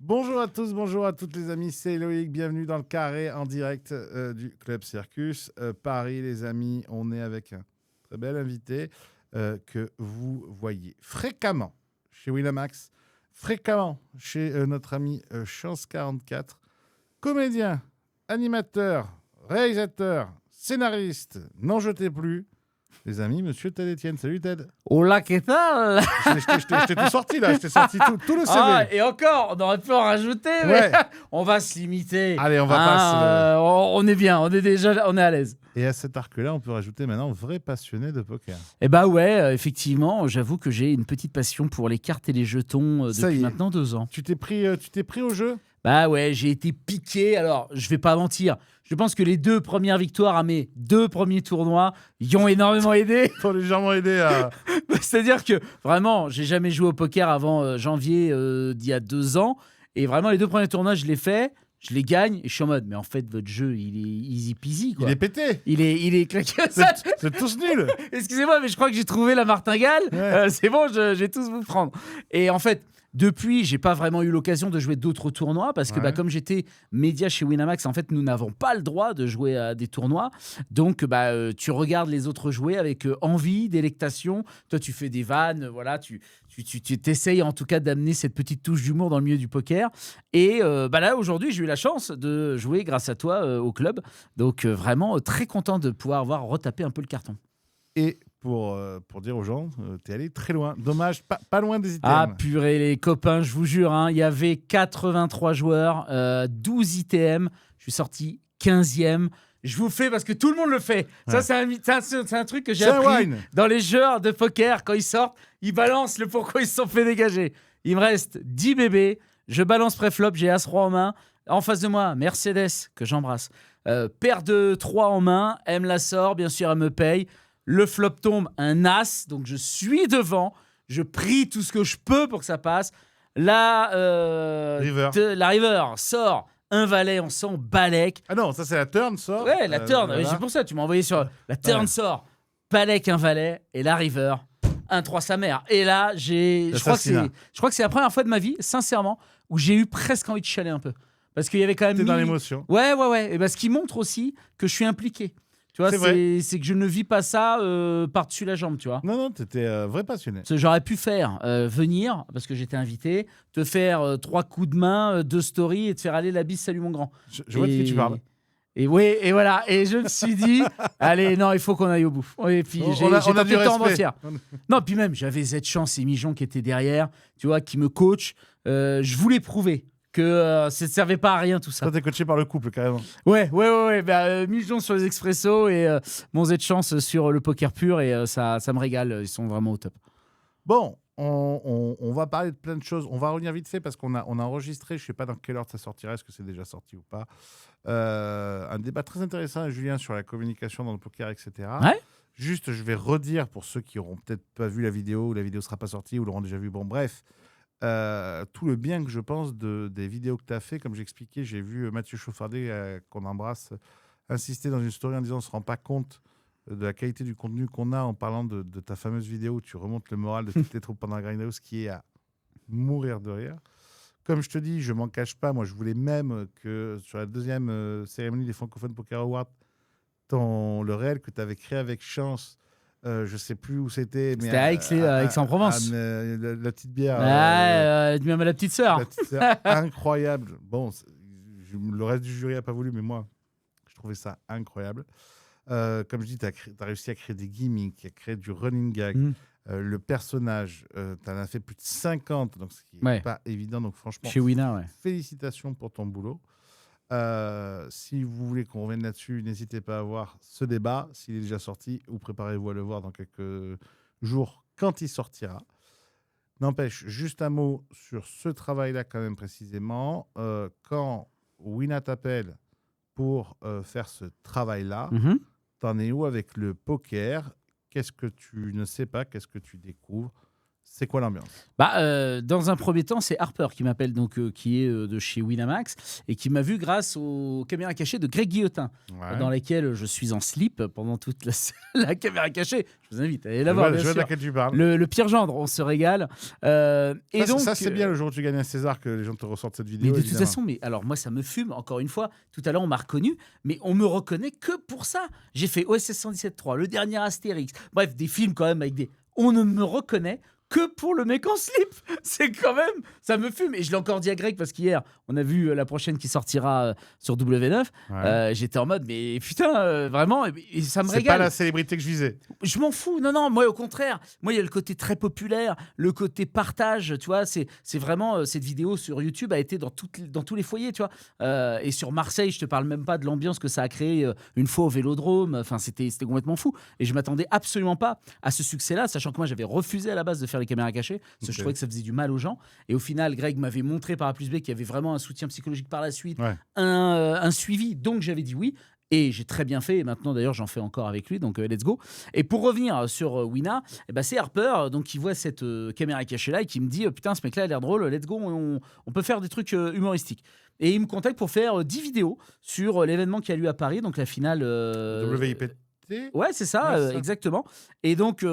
Bonjour à tous, bonjour à toutes les amis, c'est Loïc, bienvenue dans le carré en direct du Club Circus. Paris les amis, on est avec un très bel invité que vous voyez fréquemment chez Winamax, fréquemment chez notre ami Chance 44, comédien, animateur, réalisateur, scénariste, n'en jetez plus. Les amis, monsieur Ted Etienne. Salut Ted. Hola, ¿qué tal? Je t'ai tout sorti là, je t'ai sorti tout le CV. Ah, et encore, on aurait pu en rajouter, mais Ouais. on va se limiter. Allez, on va pas on est bien, on est à l'aise. Et à cet arc-là, on peut rajouter maintenant vrai passionné de poker. Eh bah ouais, effectivement, j'avoue que j'ai une petite passion pour les cartes et les jetons Ça y depuis est. maintenant 2 ans. Tu t'es pris au jeu? Bah ouais, j'ai été piqué. Alors, je vais pas mentir. Je pense que les 2 premières victoires à mes 2 premiers tournois y ont énormément aidé. Faut légèrement aider à... C'est-à-dire que vraiment, j'ai jamais joué au poker avant janvier d'il y a 2 ans. Et vraiment, les 2 premiers tournois, je les fais, je les gagne. Et je suis en mode, mais en fait, votre jeu, il est easy peasy, quoi. Il est pété. Il est claqué. C'est tous nuls. Excusez-moi, mais je crois que j'ai trouvé la martingale. Ouais. C'est bon, je vais tous vous prendre. Et en fait, depuis, j'ai pas vraiment eu l'occasion de jouer d'autres tournois parce que Ouais. comme j'étais média chez Winamax, en fait, nous n'avons pas le droit de jouer à des tournois. Donc, tu regardes les autres jouer avec envie, délectation. Toi, tu fais des vannes, voilà, tu t'essayes en tout cas d'amener cette petite touche d'humour dans le milieu du poker. Et là, aujourd'hui, j'ai eu la chance de jouer grâce à toi au club. Donc, vraiment très content de pouvoir avoir retapé un peu le carton. Et pour dire aux gens, t'es allé très loin. Dommage, pas loin des ITM. Ah purée les copains, je vous jure, il y avait 83 joueurs, 12 ITM, je suis sorti 15e. Je vous fais parce que tout le monde le fait. Ouais. Ça, c'est un truc que j'ai C'est un appris wine. dans les jeux de poker. Quand ils sortent, ils balancent le pourquoi ils se sont fait dégager. Il me reste 10 bébés, je balance préflop, j'ai As-Roi en main. En face de moi, Mercedes, que j'embrasse. Paire de 3 en main, elle me la sort, bien sûr, elle me paye. Le flop tombe, un As, donc je suis devant. Je prie tout ce que je peux pour que ça passe. La river sort un valet, on s'en balèque. Ah non, ça c'est la turn, ça. Ouais, la turn, voilà. c'est pour ça, tu m'as envoyé sur... La turn Ouais. sort, balèque un valet, et la river, un 3 sa mère. Et là, je crois que c'est la première fois de ma vie, sincèrement, où j'ai eu presque envie de chialer un peu. Parce qu'il y avait quand même... T'es dans l'émotion. Ouais. Et ce qui montre aussi que je suis impliqué. Tu vois, c'est que je ne vis pas ça par-dessus la jambe, tu vois. Non, t'étais vrai passionné. Parce que j'aurais pu faire venir, parce que j'étais invité, te faire 3 coups de main, 2 stories et te faire aller la bise, salut mon grand. Je vois de qui tu parles. Et oui, et voilà. Et je me suis dit, allez, non, il faut qu'on aille au bout. Et puis j'ai on a tenté du de tendre respect. entière. Non, puis même, j'avais Z-Chance et Mijon qui étaient derrière, tu vois, qui me coachent. Je voulais prouver que ça ne servait pas à rien tout ça. Toi, t'es coaché par le couple, carrément. Ouais. Mijon sur les expressos et mon Z-Chance sur le poker pur et ça me régale. Ils sont vraiment au top. Bon, on va parler de plein de choses. On va revenir vite fait parce qu'on a enregistré, je ne sais pas dans quelle heure ça sortira, est-ce que c'est déjà sorti ou pas, un débat très intéressant avec Julien sur la communication dans le poker, etc. Ouais. Juste, je vais redire pour ceux qui n'auront peut-être pas vu la vidéo, ou la vidéo ne sera pas sortie, ou l'auront déjà vu. Bon, bref, tout le bien que je pense des vidéos que tu as fait. Comme j'expliquais, j'ai vu Mathieu Chauffardet, qu'on embrasse, insister dans une story en disant on ne se rend pas compte de la qualité du contenu qu'on a en parlant de ta fameuse vidéo où tu remontes le moral de toutes les troupes pendant la grindhouse, qui est à mourir de rire. Comme je te dis, je m'en cache pas. Moi, je voulais même que sur la deuxième cérémonie des Francophones Poker Awards, le réel que tu avais créé avec Chance, je sais plus où c'était. C'était à Aix-en-Provence. La petite bière. Même la petite sœur. La petite sœur, incroyable. Bon, le reste du jury n'a pas voulu, mais moi, je trouvais ça incroyable. Comme je dis, tu as réussi à créer des gimmicks, à créer du running gag. Le personnage, tu en as fait plus de 50, donc ce qui n'est pas évident. Donc franchement, chez Wina, félicitations pour ton boulot. Si vous voulez qu'on revienne là-dessus, n'hésitez pas à voir ce débat, s'il est déjà sorti, ou préparez-vous à le voir dans quelques jours quand il sortira. N'empêche, juste un mot sur ce travail-là quand même précisément. Quand Wina t'appelle pour faire ce travail-là, t'en es où avec le poker? Qu'est-ce que tu ne sais pas? Qu'est-ce que tu découvres? C'est quoi l'ambiance? Dans un premier temps, c'est Harper qui m'appelle, donc qui est de chez Winamax et qui m'a vu grâce aux caméras cachées de Greg Guillotin, dans lesquelles je suis en slip pendant toute la caméra cachée. Je vous invite à aller la voir, bien Je vois de sûr. laquelle tu parles. Le pire gendre, on se régale. Et donc, ça c'est bien le jour où tu gagnes un César que les gens te ressortent cette vidéo. Mais de toute façon, alors moi ça me fume, encore une fois, tout à l'heure on m'a reconnu, mais on me reconnaît que pour ça. J'ai fait OSS 117.3, le dernier Astérix, bref, des films quand même avec des... On ne me reconnaît que pour le mec en slip. C'est quand même... Ça me fume. Et je l'ai encore dit à Greg parce qu'hier, on a vu la prochaine qui sortira sur W9. J'étais en mode, mais putain, vraiment, et ça me régale. C'est pas la célébrité que je visais. Je m'en fous. Non, moi, au contraire. Moi, il y a le côté très populaire, le côté partage, tu vois. C'est vraiment... cette vidéo sur YouTube a été dans tous les foyers, tu vois. Et sur Marseille, je te parle même pas de l'ambiance que ça a créé une fois au Vélodrome. Enfin, c'était complètement fou. Et je m'attendais absolument pas à ce succès-là, sachant que moi, j'avais refusé à la base de faire les caméras cachées, parce que je trouvais que ça faisait du mal aux gens. Et au final, Greg m'avait montré par A plus B qu'il y avait vraiment un soutien psychologique par la suite, un suivi. Donc, j'avais dit oui. Et j'ai très bien fait. Et maintenant, d'ailleurs, j'en fais encore avec lui. Donc, let's go. Et pour revenir sur Wina, c'est Harper donc, qui voit cette caméra cachée-là et qui me dit putain, ce mec-là a l'air drôle. Let's go. On peut faire des trucs humoristiques. Et il me contacte pour faire 10 vidéos sur l'événement qui a lieu à Paris. Donc, la finale... WIPT. Ouais, c'est ça, exactement. Et donc, il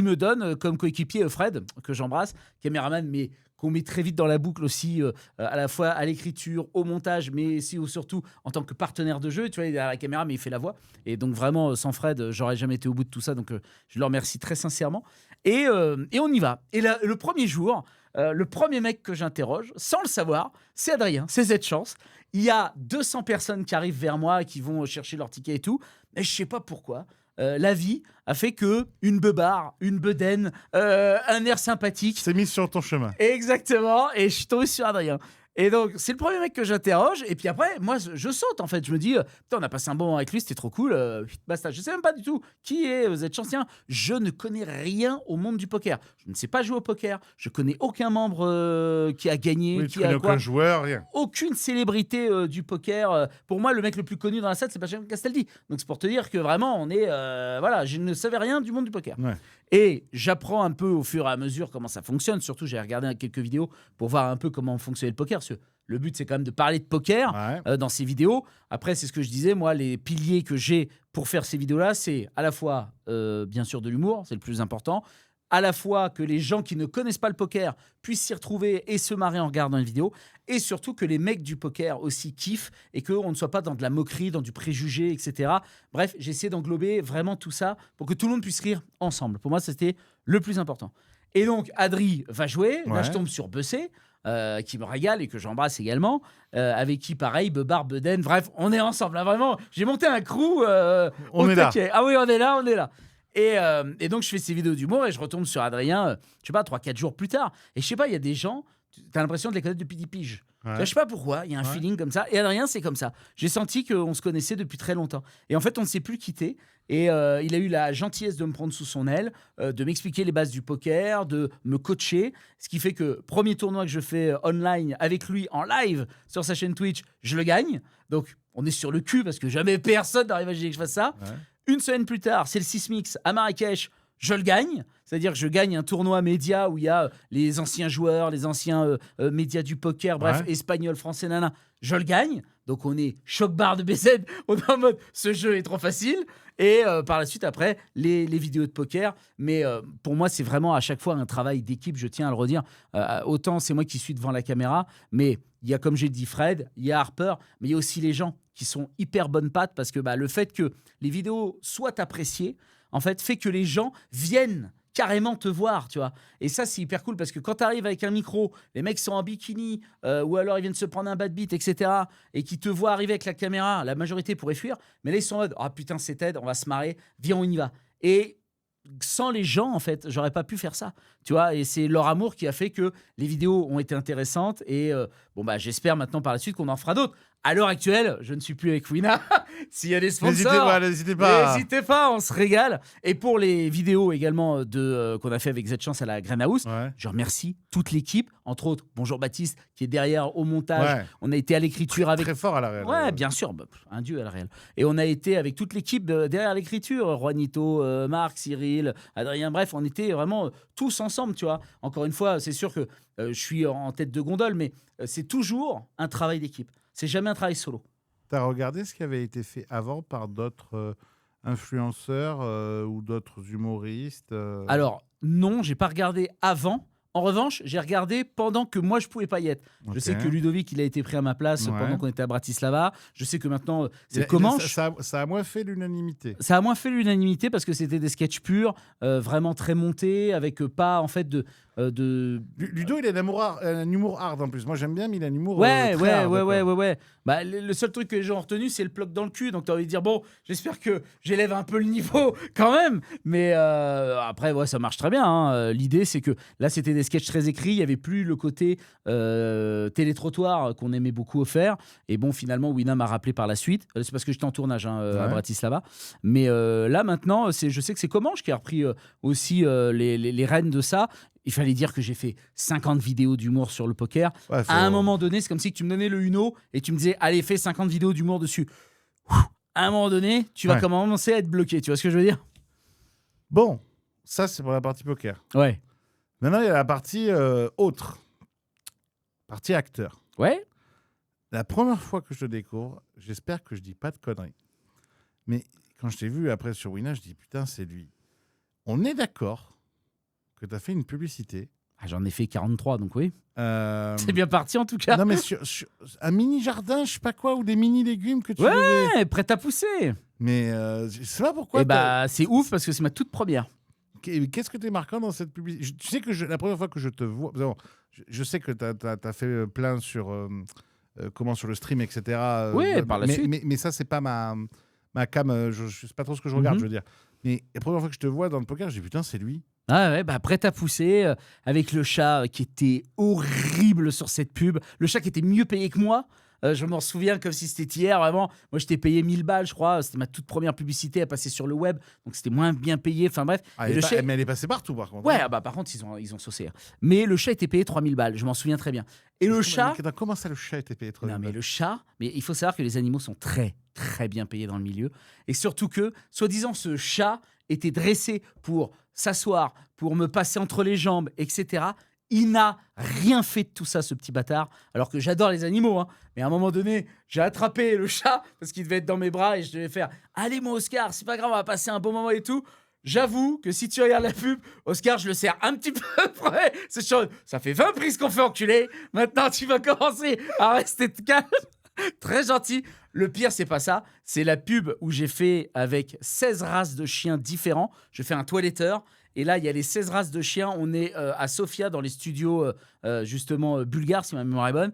me donne comme coéquipier Fred, que j'embrasse, caméraman, mais qu'on met très vite dans la boucle aussi, à la fois à l'écriture, au montage, mais aussi, surtout en tant que partenaire de jeu. Tu vois, il est à la caméra, mais il fait la voix. Et donc, vraiment, sans Fred, j'aurais jamais été au bout de tout ça. Donc, je le remercie très sincèrement. Et on y va. Et là, le premier jour, le premier mec que j'interroge, sans le savoir, c'est Adrien, c'est Z-Chance. Il y a 200 personnes qui arrivent vers moi, qui vont chercher leur ticket et tout. Mais je sais pas pourquoi. La vie a fait que une beubare, une bedaine, un air sympathique s'est mis sur ton chemin. Exactement. Et je suis tombé sur Adrien. Et donc, c'est le premier mec que j'interroge. Et puis après, moi, je saute, en fait. Je me dis, putain, on a passé un bon moment avec lui, c'était trop cool. Basta. Je sais même pas du tout qui est Z-Chancien. Je ne connais rien au monde du poker. Je ne sais pas jouer au poker. Je connais aucun membre qui a gagné. Oui, tu connais aucun joueur, rien. Aucune célébrité du poker. Pour moi, le mec le plus connu dans la salle, c'est Benjamin Castaldi. Donc, c'est pour te dire que vraiment, on est... voilà, je ne savais rien du monde du poker. Ouais. Et j'apprends un peu au fur et à mesure comment ça fonctionne. Surtout, j'ai regardé quelques vidéos pour voir un peu comment fonctionnait le poker. Parce que le but, c'est quand même de parler de poker dans ces vidéos. Après, c'est ce que je disais, moi, les piliers que j'ai pour faire ces vidéos-là, c'est à la fois, bien sûr, de l'humour, c'est le plus important, à la fois que les gens qui ne connaissent pas le poker puissent s'y retrouver et se marrer en regardant une vidéo, et surtout que les mecs du poker aussi kiffent et qu'on ne soit pas dans de la moquerie, dans du préjugé, etc. Bref, j'ai essayé d'englober vraiment tout ça pour que tout le monde puisse rire ensemble. Pour moi, c'était le plus important. Et donc, Adri va jouer. Là, je tombe sur Bessé, qui me régale et que j'embrasse également, avec qui, pareil, Bebar, Beden, bref, on est ensemble. Là, vraiment, j'ai monté un crew. On est là. Ah oui, on est là. Et donc, je fais ces vidéos d'humour et je retombe sur Adrien, je sais pas, 3-4 jours plus tard. Et je sais pas, il y a des gens, t'as l'impression de les connaître depuis 10 piges. Je sais pas pourquoi, il y a un feeling comme ça. Et Adrien, c'est comme ça. J'ai senti qu'on se connaissait depuis très longtemps. Et en fait, on ne s'est plus quitté. Et il a eu la gentillesse de me prendre sous son aile, de m'expliquer les bases du poker, de me coacher. Ce qui fait que premier tournoi que je fais online avec lui en live sur sa chaîne Twitch, je le gagne. Donc, on est sur le cul parce que jamais personne n'aurait imaginé que je fasse ça. Une semaine plus tard, c'est le Sismix à Marrakech. Je le gagne, c'est-à-dire que je gagne un tournoi média où il y a les anciens joueurs, les anciens médias du poker, bref, espagnols, français, nana. Je le gagne, donc on est choc-barre de BZ, on est en mode ce jeu est trop facile. Et par la suite, après, les vidéos de poker. Mais pour moi, c'est vraiment à chaque fois un travail d'équipe, je tiens à le redire. Autant c'est moi qui suis devant la caméra, mais il y a, comme j'ai dit, Fred, il y a Harper, mais il y a aussi les gens qui sont hyper bonnes pattes parce que le fait que les vidéos soient appréciées, en fait, fait que les gens viennent carrément te voir, tu vois. Et ça, c'est hyper cool parce que quand tu arrives avec un micro, les mecs sont en bikini ou alors ils viennent se prendre un bad beat, etc. et qui te voient arriver avec la caméra, la majorité pourrait fuir, mais là, ils sont en mode « Ah putain, c'est Ted, on va se marrer, viens, on y va ». Et sans les gens, en fait, j'aurais pas pu faire ça, tu vois. Et c'est leur amour qui a fait que les vidéos ont été intéressantes et j'espère maintenant par la suite qu'on en fera d'autres. À l'heure actuelle, je ne suis plus avec Wina. S'il y a des sponsors, n'hésitez pas, on se régale. Et pour les vidéos également qu'on a fait avec Z-Chance à la Greenhouse, je remercie toute l'équipe, entre autres, bonjour Baptiste, qui est derrière au montage. On a été à l'écriture avec... Très fort à la réelle. Ouais, bien sûr, un dieu à la réelle. Et on a été avec toute l'équipe derrière l'écriture, Juanito, Marc, Cyril, Adrien, bref, on était vraiment tous ensemble. ensemble, tu vois. Encore une fois, c'est sûr que je suis en tête de gondole, mais c'est toujours un travail d'équipe. C'est jamais un travail solo. Tu as regardé ce qui avait été fait avant par d'autres influenceurs ou d'autres humoristes Alors, non, j'ai pas regardé avant. En revanche, j'ai regardé pendant que moi, je pouvais pas y être. Je sais que Ludovic, il a été pris à ma place pendant qu'on était à Bratislava. Je sais que maintenant, c'est Comanche. Ça a moins fait l'unanimité. Ça a moins fait l'unanimité parce que c'était des sketchs purs, vraiment très montés, avec pas, en fait, Ludo, il a un humour hard en plus. Moi, j'aime bien, mais il a un humour Ouais. très hard. Ouais. Bah, le seul truc que les gens ont retenu, c'est le ploc dans le cul. Donc, tu as envie de dire, bon, j'espère que j'élève un peu le niveau quand même. Mais après, ouais, ça marche très bien. Hein. L'idée, c'est que là, c'était des sketchs très écrits. Il n'y avait plus le côté télétrottoir qu'on aimait beaucoup faire. Et bon, finalement, Wina m'a rappelé par la suite. C'est parce que j'étais en tournage à Bratislava. Mais là, maintenant, je sais que c'est Comanche qui a repris aussi les rênes de ça. Il fallait dire que j'ai fait 50 vidéos d'humour sur le poker. Ouais, À un moment donné, c'est comme si tu me donnais le Uno et tu me disais, allez, fais 50 vidéos d'humour dessus. À un moment donné, tu vas commencer à être bloqué. Tu vois ce que je veux dire? Bon, ça, c'est pour la partie poker. Ouais. Maintenant, il y a la partie autre. Partie acteur. Ouais. La première fois que je te découvre, j'espère que je dis pas de conneries. Mais quand je t'ai vu après sur Wina, je dis, putain, c'est lui. On est d'accord que tu as fait une publicité. Ah, j'en ai fait 43, donc oui. C'est C'est bien parti en tout cas. Non, mais sur un mini-jardin, je sais pas quoi, ou des mini-légumes que tu Ouais, devais... prêt à pousser. Mais je sais pas pourquoi. Et bah, c'est ouf parce que c'est ma toute première. Qu'est-ce que tu es marquant dans cette publicité? Tu sais que la première fois que je te vois... Bon, je sais que tu as fait plein sur, sur le stream, etc. Oui, par la suite. Mais ça, c'est pas ma cam. Je sais pas trop ce que je regarde, je veux dire. Mais la première fois que je te vois dans le poker, je dis putain, c'est lui. Ah ouais, bah prêt à pousser, avec le chat qui était horrible sur cette pub. Le chat qui était mieux payé que moi. Je m'en souviens comme si c'était hier, vraiment. Moi, je t'ai payé 1000 balles, je crois. C'était ma toute première publicité à passer sur le web. Donc, c'était moins bien payé. Enfin, bref. Mais elle est passée partout, par contre. Ouais, bah, par contre, ils ont saucé. Mais le chat était payé 3000 balles. Je m'en souviens très bien. Et le chat... Comment ça, le chat était payé 3000 balles? Non, mais le chat... Mais il faut savoir que les animaux sont très, très bien payés dans le milieu. Et surtout que, soi-disant, ce chat était dressé pour s'asseoir, pour me passer entre les jambes, etc. Il n'a rien fait de tout ça, ce petit bâtard. Alors que j'adore les animaux, hein. Mais à un moment donné, j'ai attrapé le chat parce qu'il devait être dans mes bras et je devais faire « Allez, mon Oscar, c'est pas grave, on va passer un bon moment et tout. » J'avoue que si tu regardes la pub, Oscar, je le serre un petit peu près. C'est chaud. Ça fait 20 prises qu'on fait enculer. Maintenant, tu vas commencer à rester calme. Très gentil. Le pire, c'est pas ça. C'est la pub où j'ai fait avec 16 races de chiens différents. Je fais un toiletteur. Et là, il y a les 16 races de chiens. On est à Sofia, dans les studios justement bulgares, si ma mémoire est bonne,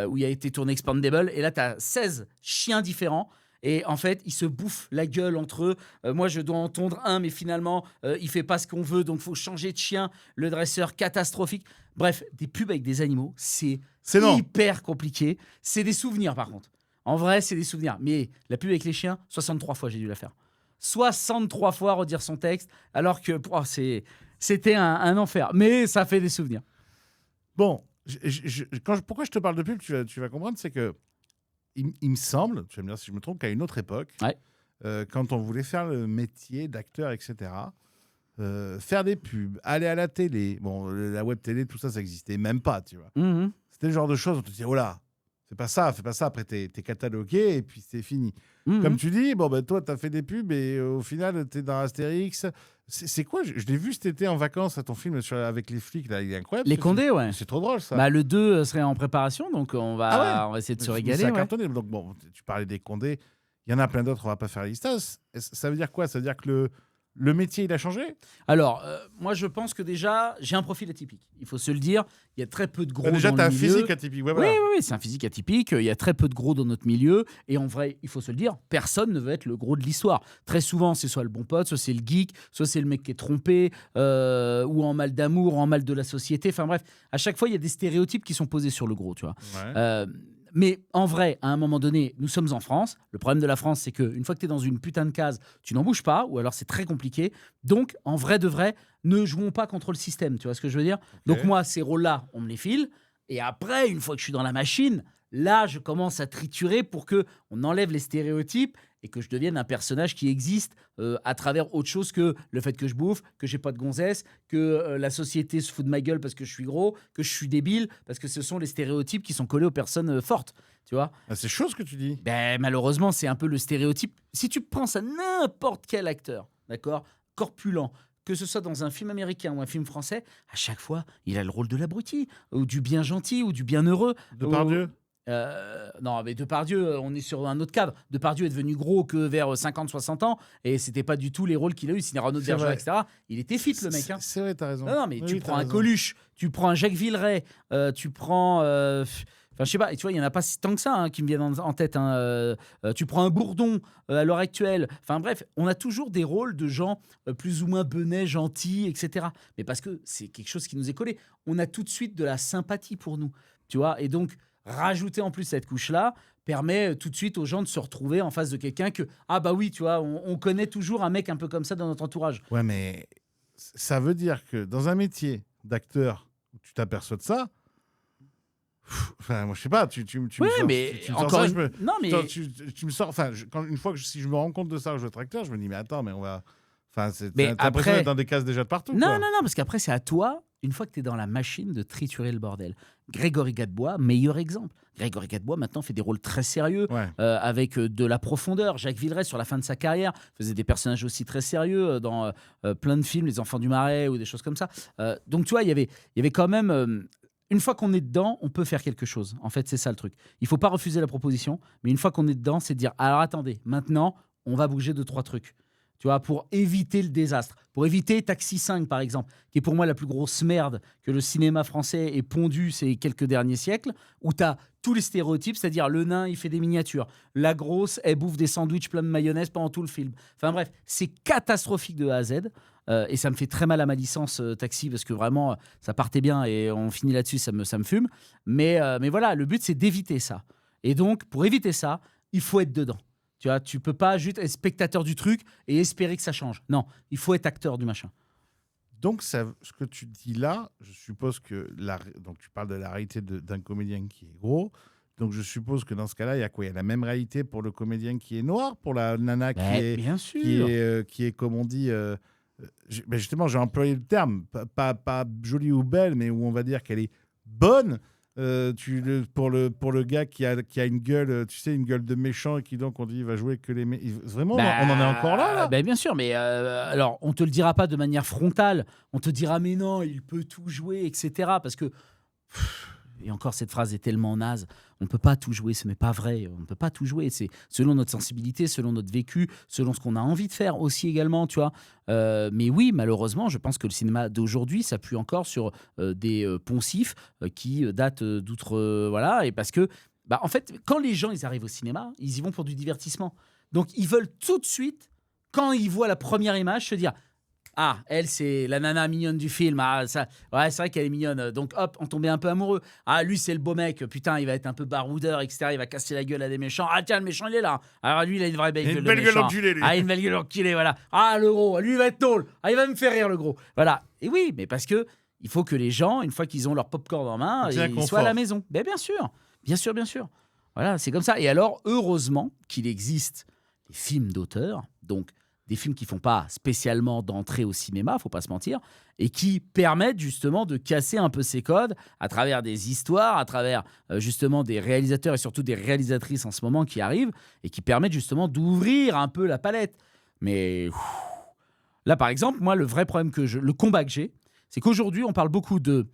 où il a été tourné Expandable. Et là, tu as 16 chiens différents. Et en fait, ils se bouffent la gueule entre eux. Moi, je dois en tondre un, mais finalement, il fait pas ce qu'on veut. Donc, il faut changer de chien. Le dresseur, catastrophique. Bref, des pubs avec des animaux, c'est hyper compliqué. C'est des souvenirs, par contre. En vrai, c'est des souvenirs. Mais la pub avec les chiens, 63 fois, j'ai dû la faire. 63 fois redire son texte, alors que c'était un enfer. Mais ça fait des souvenirs. Bon, pourquoi je te parle de pub, tu vas comprendre, c'est que il me semble, tu vas me dire si je me trompe, qu'à une autre époque, quand on voulait faire le métier d'acteur, etc., faire des pubs, aller à la télé, bon, la web télé, tout ça, ça n'existait même pas, tu vois. Mmh. C'était le genre de choses où on te disait, oh là, fais pas ça, après t'es catalogué et puis c'est fini. Mmh. Comme tu dis, bon, ben, toi, t'as fait des pubs et au final, t'es dans Astérix. C'est quoi? Je l'ai vu cet été en vacances à ton film avec les flics, là, il est incroyable. Les Condés, ouais. C'est trop drôle, ça. Bah, le 2 serait en préparation, donc on va essayer de se régaler. Ça a cartonné. Donc, bon, tu parlais des Condés, il y en a plein d'autres, on va pas faire la liste. Ça veut dire quoi? Ça veut dire que le métier, il a changé? Alors, moi, je pense que déjà, j'ai un profil atypique. Il faut se le dire. Il y a très peu de gros déjà, dans tu as le un milieu. physique atypique. Ouais, voilà. Oui, c'est un physique atypique. Il y a très peu de gros dans notre milieu. Et en vrai, il faut se le dire, personne ne veut être le gros de l'histoire. Très souvent, c'est soit le bon pote, soit c'est le geek, soit c'est le mec qui est trompé, ou en mal d'amour, ou en mal de la société. Enfin bref, à chaque fois, il y a des stéréotypes qui sont posés sur le gros, tu vois. Ouais. Mais en vrai, à un moment donné, nous sommes en France. Le problème de la France, c'est qu'une fois que tu es dans une putain de case, tu n'en bouges pas, ou alors c'est très compliqué. Donc, en vrai de vrai, ne jouons pas contre le système, tu vois ce que je veux dire? Donc moi, ces rôles-là, on me les file. Et après, une fois que je suis dans la machine, là, je commence à triturer pour qu'on enlève les stéréotypes et que je devienne un personnage qui existe à travers autre chose que le fait que je bouffe, que j'ai pas de gonzesse, que la société se fout de ma gueule parce que je suis gros, que je suis débile, parce que ce sont les stéréotypes qui sont collés aux personnes fortes, tu vois. Ah, c'est chaud ce que tu dis. Ben, malheureusement, c'est un peu le stéréotype. Si tu penses à n'importe quel acteur, d'accord, corpulent, que ce soit dans un film américain ou un film français, à chaque fois, il a le rôle de l'abruti, ou du bien gentil, ou du bien heureux. Depardieu. Non, mais Depardieu, on est sur un autre cadre. Depardieu est devenu gros que vers 50-60 ans, et c'était pas du tout les rôles qu'il a eu. Signé Renaud de C'est Bergerac, vrai. etc. Il était fit, le mec. Hein. C'est vrai, t'as raison. Non, mais Oui, tu oui, prends t'as un raison. Coluche, tu prends un Jacques Villeray, tu prends. Enfin, je sais pas, et tu vois, il n'y en a pas si tant que ça qui me viennent en tête. Hein. Tu prends un Bourdon à l'heure actuelle. Enfin bref, on a toujours des rôles de gens plus ou moins benets, gentils, etc. Mais parce que c'est quelque chose qui nous est collé. On a tout de suite de la sympathie pour nous. Tu vois, et donc, rajouter en plus cette couche-là permet tout de suite aux gens de se retrouver en face de quelqu'un que, ah bah oui, tu vois, on connaît toujours un mec un peu comme ça dans notre entourage. Ouais, mais ça veut dire que dans un métier d'acteur, où tu t'aperçois de ça. Enfin, moi, je sais pas, tu me Ouais, sors, mais tu me sors encore ça, une... je me, Non, mais... tu me sors, enfin, une fois que si je me rends compte de ça, que je veux être acteur, je me dis, mais attends, mais on va, enfin, Mais t'as l'impression après... d'être dans des cases déjà de partout, Non, quoi. non, non, parce qu'après, c'est à toi, une fois que tu es dans la machine, de triturer le bordel. Grégory Gadebois, meilleur exemple. Grégory Gadebois, maintenant, fait des rôles très sérieux, Ouais. avec de la profondeur. Jacques Villeray, sur la fin de sa carrière, faisait des personnages aussi très sérieux dans plein de films, Les Enfants du Marais ou des choses comme ça. Donc, tu vois, il y avait quand même... une fois qu'on est dedans, on peut faire quelque chose. En fait, c'est ça le truc. Il faut pas refuser la proposition, mais une fois qu'on est dedans, c'est de dire, alors attendez, maintenant, on va bouger 2-3 trucs. Tu vois, pour éviter le désastre, pour éviter Taxi 5, par exemple, qui est pour moi la plus grosse merde que le cinéma français ait pondu ces quelques derniers siècles, où tu as tous les stéréotypes, c'est-à-dire le nain, il fait des miniatures, la grosse, elle bouffe des sandwichs pleins de mayonnaise pendant tout le film. Enfin bref, c'est catastrophique de A à Z, et ça me fait très mal à ma licence Taxi, parce que vraiment, ça partait bien, et on finit là-dessus, ça me fume. Mais voilà, le but, c'est d'éviter ça. Et donc, pour éviter ça, il faut être dedans. Tu vois, tu peux pas juste être spectateur du truc et espérer que ça change. Non, il faut être acteur du machin. Donc, ça, ce que tu dis là, je suppose que donc tu parles de la réalité d'un comédien qui est gros. Donc, je suppose que dans ce cas-là, il y a quoi? Il y a la même réalité pour le comédien qui est noir, pour la nana Bien sûr. qui est comme on dit. Ben justement, j'ai employé le terme, pas jolie ou belle, mais où on va dire qu'elle est bonne. Pour le gars qui a une gueule, tu sais, une gueule de méchant et qui donc on dit il va jouer que les vraiment, on en est encore là. Bien sûr, mais alors on te le dira pas de manière frontale. On te dira mais non, il peut tout jouer, etc. Parce que et encore cette phrase est tellement naze. On ne peut pas tout jouer, ce n'est pas vrai. On ne peut pas tout jouer. C'est selon notre sensibilité, selon notre vécu, selon ce qu'on a envie de faire aussi également, tu vois. Mais oui, malheureusement, je pense que le cinéma d'aujourd'hui s'appuie encore sur des poncifs qui datent d'outre, voilà. Et parce que, bah, en fait, quand les gens ils arrivent au cinéma, ils y vont pour du divertissement. Donc ils veulent tout de suite, quand ils voient la première image, se dire ah, elle, c'est la nana mignonne du film. Ah, ça, ouais, c'est vrai qu'elle est mignonne. Donc, hop, on tombait un peu amoureux. Ah, lui, c'est le beau mec. Putain, il va être un peu baroudeur, etc. Il va casser la gueule à des méchants. Ah, tiens, le méchant, il est là. Alors, lui, il a une vraie belle gueule de méchant. Enculée, lui. Ah, une belle gueule enculée, voilà. Ah, le gros, lui, il va être drôle. Ah, il va me faire rire, le gros. Voilà. Et oui, mais parce que il faut que les gens, une fois qu'ils ont leur popcorn en main, ils soient à la maison. Mais bien sûr. Bien sûr, bien sûr. Voilà, c'est comme ça. Et alors, heureusement qu'il existe des films d'auteur. Donc, des films qui font pas spécialement d'entrée au cinéma, faut pas se mentir, et qui permettent justement de casser un peu ces codes à travers des histoires, à travers justement des réalisateurs et surtout des réalisatrices en ce moment qui arrivent et qui permettent justement d'ouvrir un peu la palette. Mais là, par exemple, moi, le vrai problème le combat que j'ai, c'est qu'aujourd'hui, on parle beaucoup d'ethnie,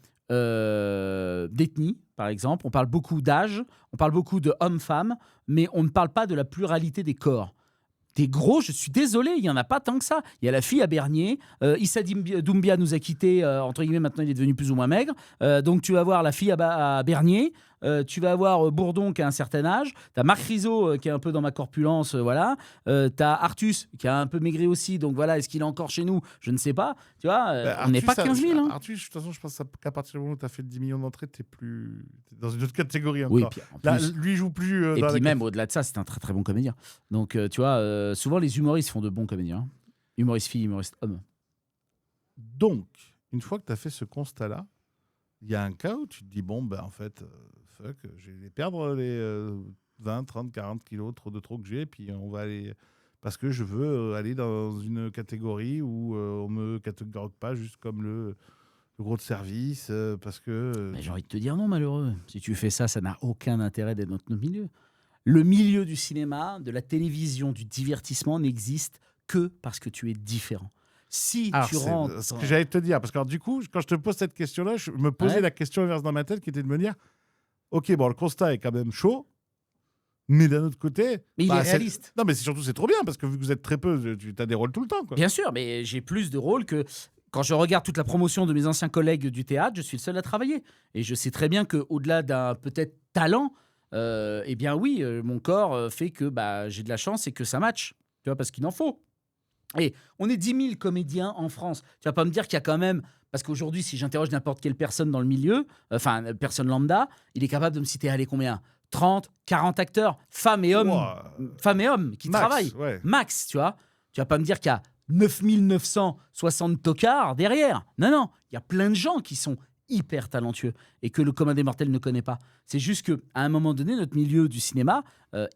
par exemple, on parle beaucoup d'âge, on parle beaucoup de hommes-femmes, mais on ne parle pas de la pluralité des corps. T'es gros, je suis désolé, il n'y en a pas tant que ça. Il y a la fille à Bernier, Issa Doumbia nous a quittés, entre guillemets, maintenant il est devenu plus ou moins maigre. Donc tu vas voir la fille à Bernier, tu vas avoir Bourdon qui a un certain âge, tu as Marc Rizzo qui est un peu dans ma corpulence, voilà. Tu as Artus qui a un peu maigri aussi, donc voilà, est-ce qu'il est encore chez nous? Je ne sais pas. Tu vois, on n'est pas 15 000. Hein. Artus, de toute façon, je pense qu'à partir du moment où tu as fait 10 millions d'entrées, tu es dans une autre catégorie encore. Oui, puis en plus, là, lui, il joue plus. et puis même au-delà de ça, c'est un très très bon comédien. Donc tu vois, souvent les humoristes font de bons comédiens. Hein. Humoriste fille, humoriste homme. Donc, une fois que tu as fait ce constat-là, il y a un cas où tu te dis bon, ben en fait, fuck, je vais les perdre 20, 30, 40 kilos de trop que j'ai, puis on va aller... Parce que je veux aller dans une catégorie où on me catégorique pas juste comme le gros de service, parce que... Mais j'ai envie de te dire non, malheureux. Si tu fais ça, ça n'a aucun intérêt d'être dans notre milieu. Le milieu du cinéma, de la télévision, du divertissement n'existe que parce que tu es différent. Si Alors, tu c'est rentres... ce que j'allais te dire, parce que alors, du coup, quand je te pose cette question-là, je me posais Ouais. la question inverse dans ma tête, qui était de me dire, ok, bon, le constat est quand même chaud, mais d'un autre côté... Mais il est c'est- réaliste. Non, mais c'est surtout, c'est trop bien, parce que vu que vous êtes très peu, tu as des rôles tout le temps, quoi. Bien sûr, mais j'ai plus de rôles que... Quand je regarde toute la promotion de mes anciens collègues du théâtre, je suis le seul à travailler. Et je sais très bien qu'au-delà d'un peut-être talent, eh bien oui, mon corps fait que j'ai de la chance et que ça match. Tu vois, parce qu'il en faut. Et on est 10 000 comédiens en France. Tu vas pas me dire qu'il y a quand même... Parce qu'aujourd'hui, si j'interroge n'importe quelle personne dans le milieu, personne lambda, il est capable de me citer, allez, combien 30, 40 acteurs, femmes et hommes, Ouah. femmes et hommes qui Max, travaillent. ouais. Max, tu vois. Tu vas pas me dire qu'il y a 9 960 tocards derrière. Non, non, il y a plein de gens qui sont hyper talentueux et que le commun des mortels ne connaît pas. C'est juste qu'à un moment donné, notre milieu du cinéma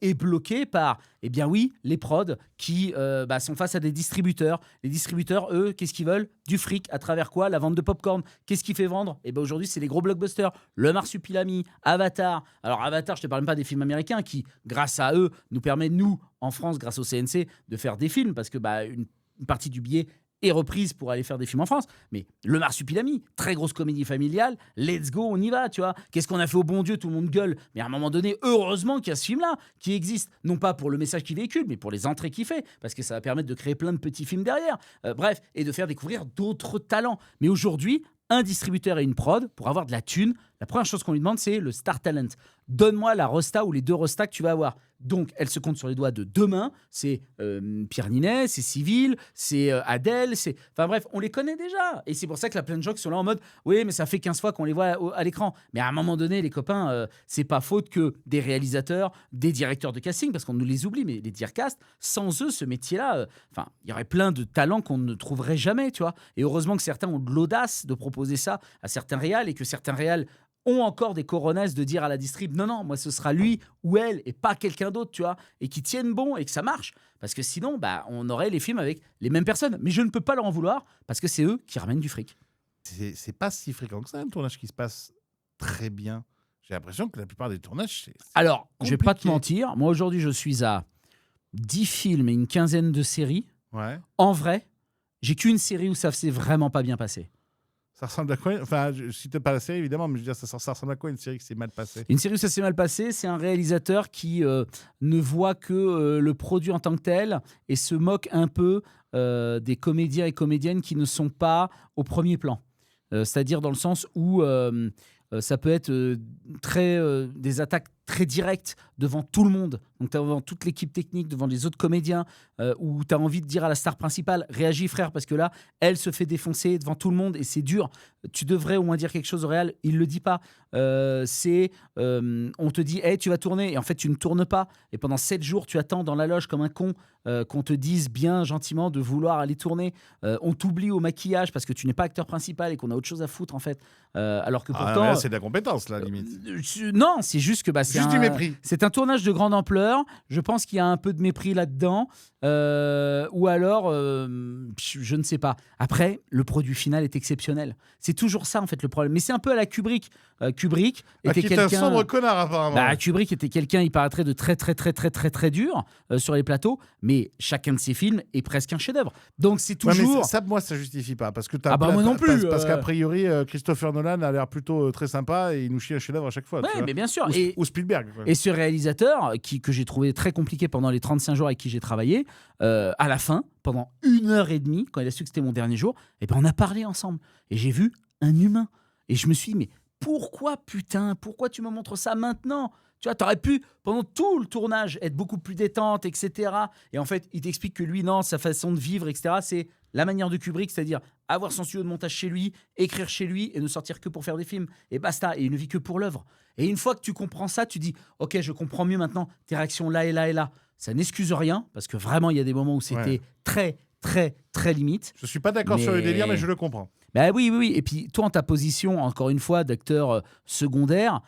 est bloqué par, eh bien oui, les prods qui sont face à des distributeurs. Les distributeurs, eux, qu'est-ce qu'ils veulent? Du fric. À travers quoi? La vente de popcorn. Qu'est-ce qui fait vendre? Eh ben aujourd'hui, c'est les gros blockbusters. Le Marsupilami, Avatar. Alors Avatar, je te parle même pas des films américains qui, grâce à eux, nous permettent, nous, en France, grâce au CNC, de faire des films parce que une partie du billet est reprise pour aller faire des films en France. Mais le Marsupilami, très grosse comédie familiale, let's go, on y va, tu vois. Qu'est-ce qu'on a fait au bon Dieu? Tout le monde gueule. Mais à un moment donné, heureusement qu'il y a ce film-là qui existe. Non pas pour le message qu'il véhicule, mais pour les entrées qu'il fait. Parce que ça va permettre de créer plein de petits films derrière. Bref, et de faire découvrir d'autres talents. Mais aujourd'hui, un distributeur et une prod, pour avoir de la thune, la première chose qu'on lui demande, c'est le star talent. Donne-moi la rosta ou les 2 rostas que tu vas avoir. Donc, elle se compte sur les doigts de 2 mains. C'est Pierre Ninet, c'est Civil, c'est Adèle. Enfin bref, on les connaît déjà. Et c'est pour ça qu'il y a plein de gens qui sont là en mode « Oui, mais ça fait 15 fois qu'on les voit à l'écran. » Mais à un moment donné, les copains, c'est pas faute que des réalisateurs, des directeurs de casting, parce qu'on nous les oublie, mais les direcasts, sans eux, ce métier-là, il y aurait plein de talents qu'on ne trouverait jamais, tu vois. Et heureusement que certains ont de l'audace de proposer ça à certains réals et que certains réals ont encore des coronesses de dire à la distrib non, moi ce sera lui ou elle et pas quelqu'un d'autre, tu vois, et qui tiennent bon et que ça marche. Parce que sinon, on aurait les films avec les mêmes personnes. Mais je ne peux pas leur en vouloir parce que c'est eux qui ramènent du fric. C'est pas si fréquent que ça, un tournage qui se passe très bien. J'ai l'impression que la plupart des tournages, c'est Alors, je vais pas te compliqué. mentir, moi aujourd'hui je suis à 10 films et une quinzaine de séries. Ouais. En vrai, j'ai qu'une série où ça s'est vraiment pas bien passé. Ça ressemble à quoi? Enfin, je cite pas la série, évidemment, mais je veux dire, ça ressemble à quoi une série qui s'est mal passée? Une série où ça s'est mal passé, c'est un réalisateur qui ne voit que le produit en tant que tel et se moque un peu des comédiens et comédiennes qui ne sont pas au premier plan. C'est-à-dire dans le sens où ça peut être des attaques très directes devant tout le monde, donc devant toute l'équipe technique, devant les autres comédiens, où tu as envie de dire à la star principale, réagis frère, parce que là, elle se fait défoncer devant tout le monde et c'est dur. Tu devrais au moins dire quelque chose au réal, il ne le dit pas. On te dit, hey, tu vas tourner, et en fait, tu ne tournes pas. Et pendant 7 jours, tu attends dans la loge comme un con qu'on te dise bien gentiment de vouloir aller tourner. On t'oublie au maquillage parce que tu n'es pas acteur principal et qu'on a autre chose à foutre, en fait. Alors que pourtant... là, c'est de la compétence, là, limite. Non, c'est juste que c'est Juste du mépris. C'est un tournage de grande ampleur. Je pense qu'il y a un peu de mépris là-dedans. Ou alors, je ne sais pas. Après, le produit final est exceptionnel. C'est toujours ça, en fait, le problème. Mais c'est un peu à la Kubrick. Kubrick était qui est un quelqu'un... sombre connard, apparemment. Kubrick était quelqu'un, il paraîtrait, de très, très, très, très, très, très dur sur les plateaux. Mais chacun de ses films est presque un chef-d'œuvre. Donc, c'est Ouais, mais toujours... ça, moi, ça justifie pas. Parce que moi non plus. Parce qu'a priori, Christopher Nolan a l'air plutôt très sympa et il nous chie un chef-d'œuvre à chaque fois. tu Ouais, vois. mais bien sûr. Ou Spielberg. Quoi. Et ce réalisateur, que j'ai trouvé très compliqué pendant les 35 jours avec qui j'ai travaillé, à la fin, pendant 1h30, quand il a su que c'était mon dernier jour, on a parlé ensemble. Et j'ai vu un humain. Et je me suis dit, mais pourquoi tu me montres ça maintenant? Tu vois, t'aurais pu, pendant tout le tournage, être beaucoup plus détente, etc. Et en fait, il t'explique que lui, non, sa façon de vivre, etc., c'est la manière de Kubrick, c'est-à-dire avoir son studio de montage chez lui, écrire chez lui et ne sortir que pour faire des films. Et basta, et il ne vit que pour l'œuvre. Et une fois que tu comprends ça, tu dis, ok, je comprends mieux maintenant tes réactions là et là et là. Ça n'excuse rien, parce que vraiment, il y a des moments où c'était très, très, très limite. Je suis pas d'accord sur le délire, mais je le comprends. Oui. Et puis, toi, en ta position, encore une fois, d'acteur secondaire,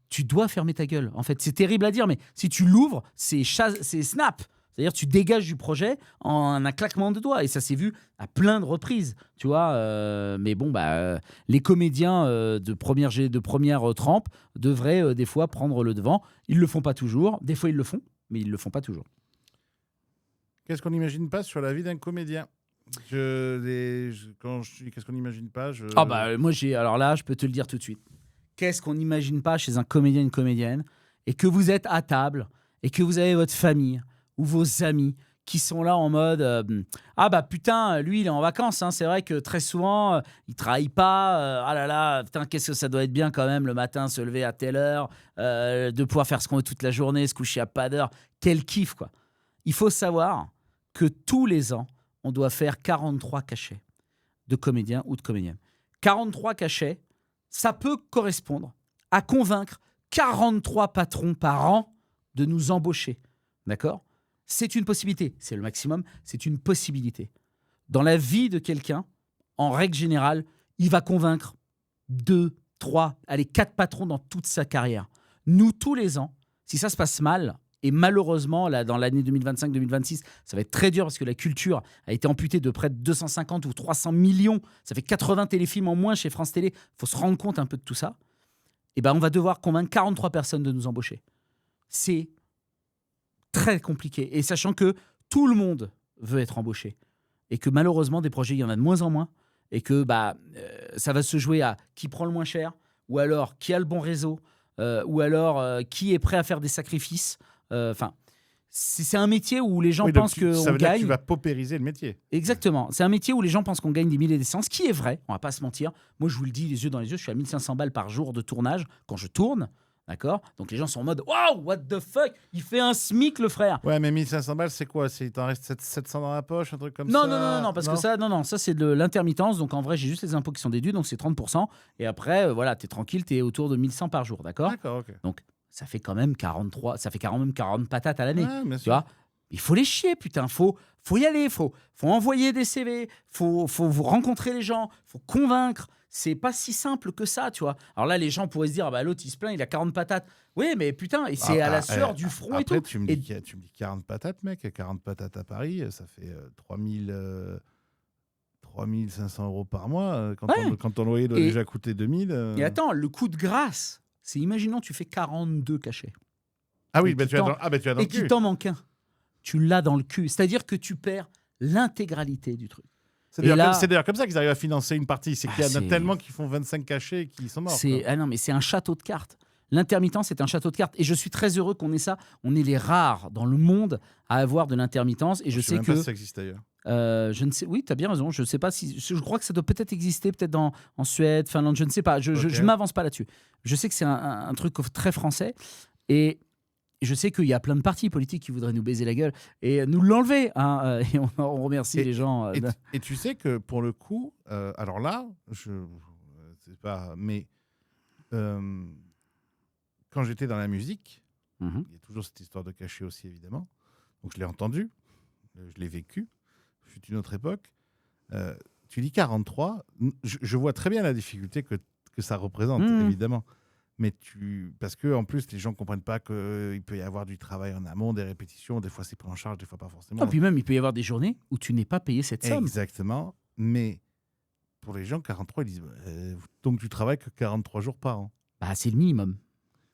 tu dois fermer ta gueule. En fait, c'est terrible à dire, mais si tu l'ouvres, c'est snap. C'est-à-dire tu dégages du projet en un claquement de doigts. Et ça s'est vu à plein de reprises, tu vois. Mais bon, les comédiens de première trempe devraient des fois prendre le devant. Ils le font pas toujours. Des fois, ils le font, mais ils le font pas toujours. Qu'est-ce qu'on n'imagine pas sur la vie d'un comédien? Quand je dis qu'est-ce qu'on n'imagine pas, Moi, alors là, je peux te le dire tout de suite. Qu'est-ce qu'on n'imagine pas chez un comédien, une comédienne, et que vous êtes à table, et que vous avez votre famille ou vos amis qui sont là en mode putain, lui il est en vacances, hein. C'est vrai que très souvent il travaille pas, ah là là, putain, qu'est-ce que ça doit être bien quand même le matin, se lever à telle heure, de pouvoir faire ce qu'on veut toute la journée, se coucher à pas d'heure, quel kiff quoi. Il faut savoir que tous les ans on doit faire 43 cachets de comédiens ou de comédiennes. 43 cachets, ça peut correspondre à convaincre 43 patrons par an de nous embaucher, d'accord? C'est une possibilité, c'est le maximum, c'est une possibilité. Dans la vie de quelqu'un, en règle générale, il va convaincre 2, 3, allez, 4 patrons dans toute sa carrière. Nous, tous les ans, si ça se passe mal, et malheureusement, là, dans l'année 2025-2026, ça va être très dur parce que la culture a été amputée de près de 250 ou 300 millions. Ça fait 80 téléfilms en moins chez France Télé. Il faut se rendre compte un peu de tout ça. Et on va devoir convaincre 43 personnes de nous embaucher. C'est très compliqué. Et sachant que tout le monde veut être embauché. Et que malheureusement, des projets, il y en a de moins en moins. Et que ça va se jouer à qui prend le moins cher, ou alors qui a le bon réseau, ou alors qui est prêt à faire des sacrifices. C'est un métier où les gens pensent qu'on gagne. Ça veut dire que tu vas paupériser le métier. Exactement. C'est un métier où les gens pensent qu'on gagne des milliers d'essence, qui est vrai, on va pas se mentir. Moi, je vous le dis, les yeux dans les yeux, je suis à 1500 balles par jour de tournage quand je tourne. D'accord? Donc les gens sont en mode waouh, what the fuck? Il fait un SMIC, le frère. Ouais, mais 1500 balles, c'est quoi? Il t'en reste 700 dans la poche, un truc comme non, ça? Non, parce que ça, c'est de l'intermittence. Donc en vrai, j'ai juste les impôts qui sont déduits, donc c'est 30%. Et après, voilà, t'es tranquille, t'es autour de 1100 par jour, d'accord? D'accord, ok. Donc ça fait quand même 43, ça fait quand même 40 patates à l'année. Ouais, bien tu sûr. vois? Il faut les chier, putain. Faut y aller, faut envoyer des CV, faut vous rencontrer les gens, faut convaincre. C'est pas si simple que ça, tu vois. Alors là, les gens pourraient se dire, l'autre, il se plaint, il a 40 patates. Oui, mais putain, et c'est à la sueur du front et tout. Après, tu me dis 40 patates, mec. 40 patates à Paris, ça fait 3500 € par mois. Quand ton loyer doit déjà coûter 2000. Et attends, le coup de grâce, c'est imaginons, tu fais 42 cachets. Ah oui, tu as dans le cul. Et qu'il t'en manque un. Tu l'as dans le cul. C'est-à-dire que tu perds l'intégralité du truc. C'est d'ailleurs comme ça qu'ils arrivent à financer une partie. C'est qu'il y en a tellement qui font 25 cachets et qui sont morts. Non, mais c'est un château de cartes. L'intermittence, c'est un château de cartes. Et je suis très heureux qu'on ait ça. On est les rares dans le monde à avoir de l'intermittence. Et je sais même que pas si ça existe ailleurs. Je ne sais. Oui, tu as bien raison. Je sais pas si. Je crois que ça doit peut-être exister, peut-être en Suède, Finlande. Je ne sais pas. Je m'avance pas là-dessus. Je sais que c'est un truc très français. Et je sais qu'il y a plein de partis politiques qui voudraient nous baiser la gueule et nous l'enlever. Hein, et on remercie les gens. Et tu sais que pour le coup, alors là, je sais pas, mais quand j'étais dans la musique, il y a toujours cette histoire de cachet aussi, évidemment. Donc je l'ai entendu, je l'ai vécu. C'est une autre époque. Tu dis 43, je vois très bien la difficulté que ça représente, évidemment. Mais parce que en plus les gens comprennent pas qu'il peut y avoir du travail en amont, des répétitions, des fois c'est pris en charge, des fois pas forcément. Et puis même il peut y avoir des journées où tu n'es pas payé cette somme. Exactement. Mais pour les gens 43, ils disent donc tu travailles que 43 jours par an. C'est le minimum.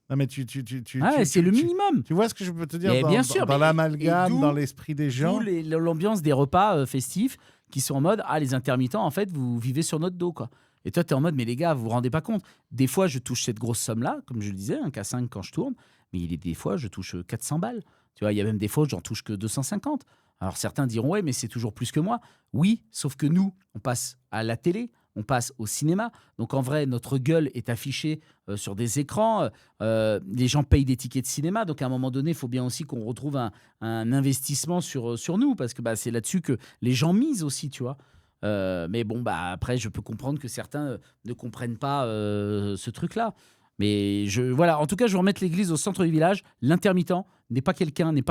Non mais c'est le minimum. Tu vois ce que je peux te dire bien sûr, dans l'amalgame, dans l'esprit des gens. L'ambiance des repas festifs qui sont en mode les intermittents en fait vous vivez sur notre dos quoi. Et toi, tu es en mode, mais les gars, vous vous rendez pas compte. Des fois, je touche cette grosse somme-là, comme je le disais, un K5 quand je tourne, mais des fois, je touche 400 balles. Tu vois, il y a même des fois, j'en touche que 250. Alors certains diront, ouais, mais c'est toujours plus que moi. Oui, sauf que nous, on passe à la télé, on passe au cinéma. Donc en vrai, notre gueule est affichée sur des écrans. Les gens payent des tickets de cinéma. Donc à un moment donné, il faut bien aussi qu'on retrouve un investissement sur nous, parce que c'est là-dessus que les gens misent aussi, tu vois. Mais bon, après, je peux comprendre que certains ne comprennent pas ce truc-là. Mais voilà, en tout cas, je vais remettre l'église au centre du village. L'intermittent n'est pas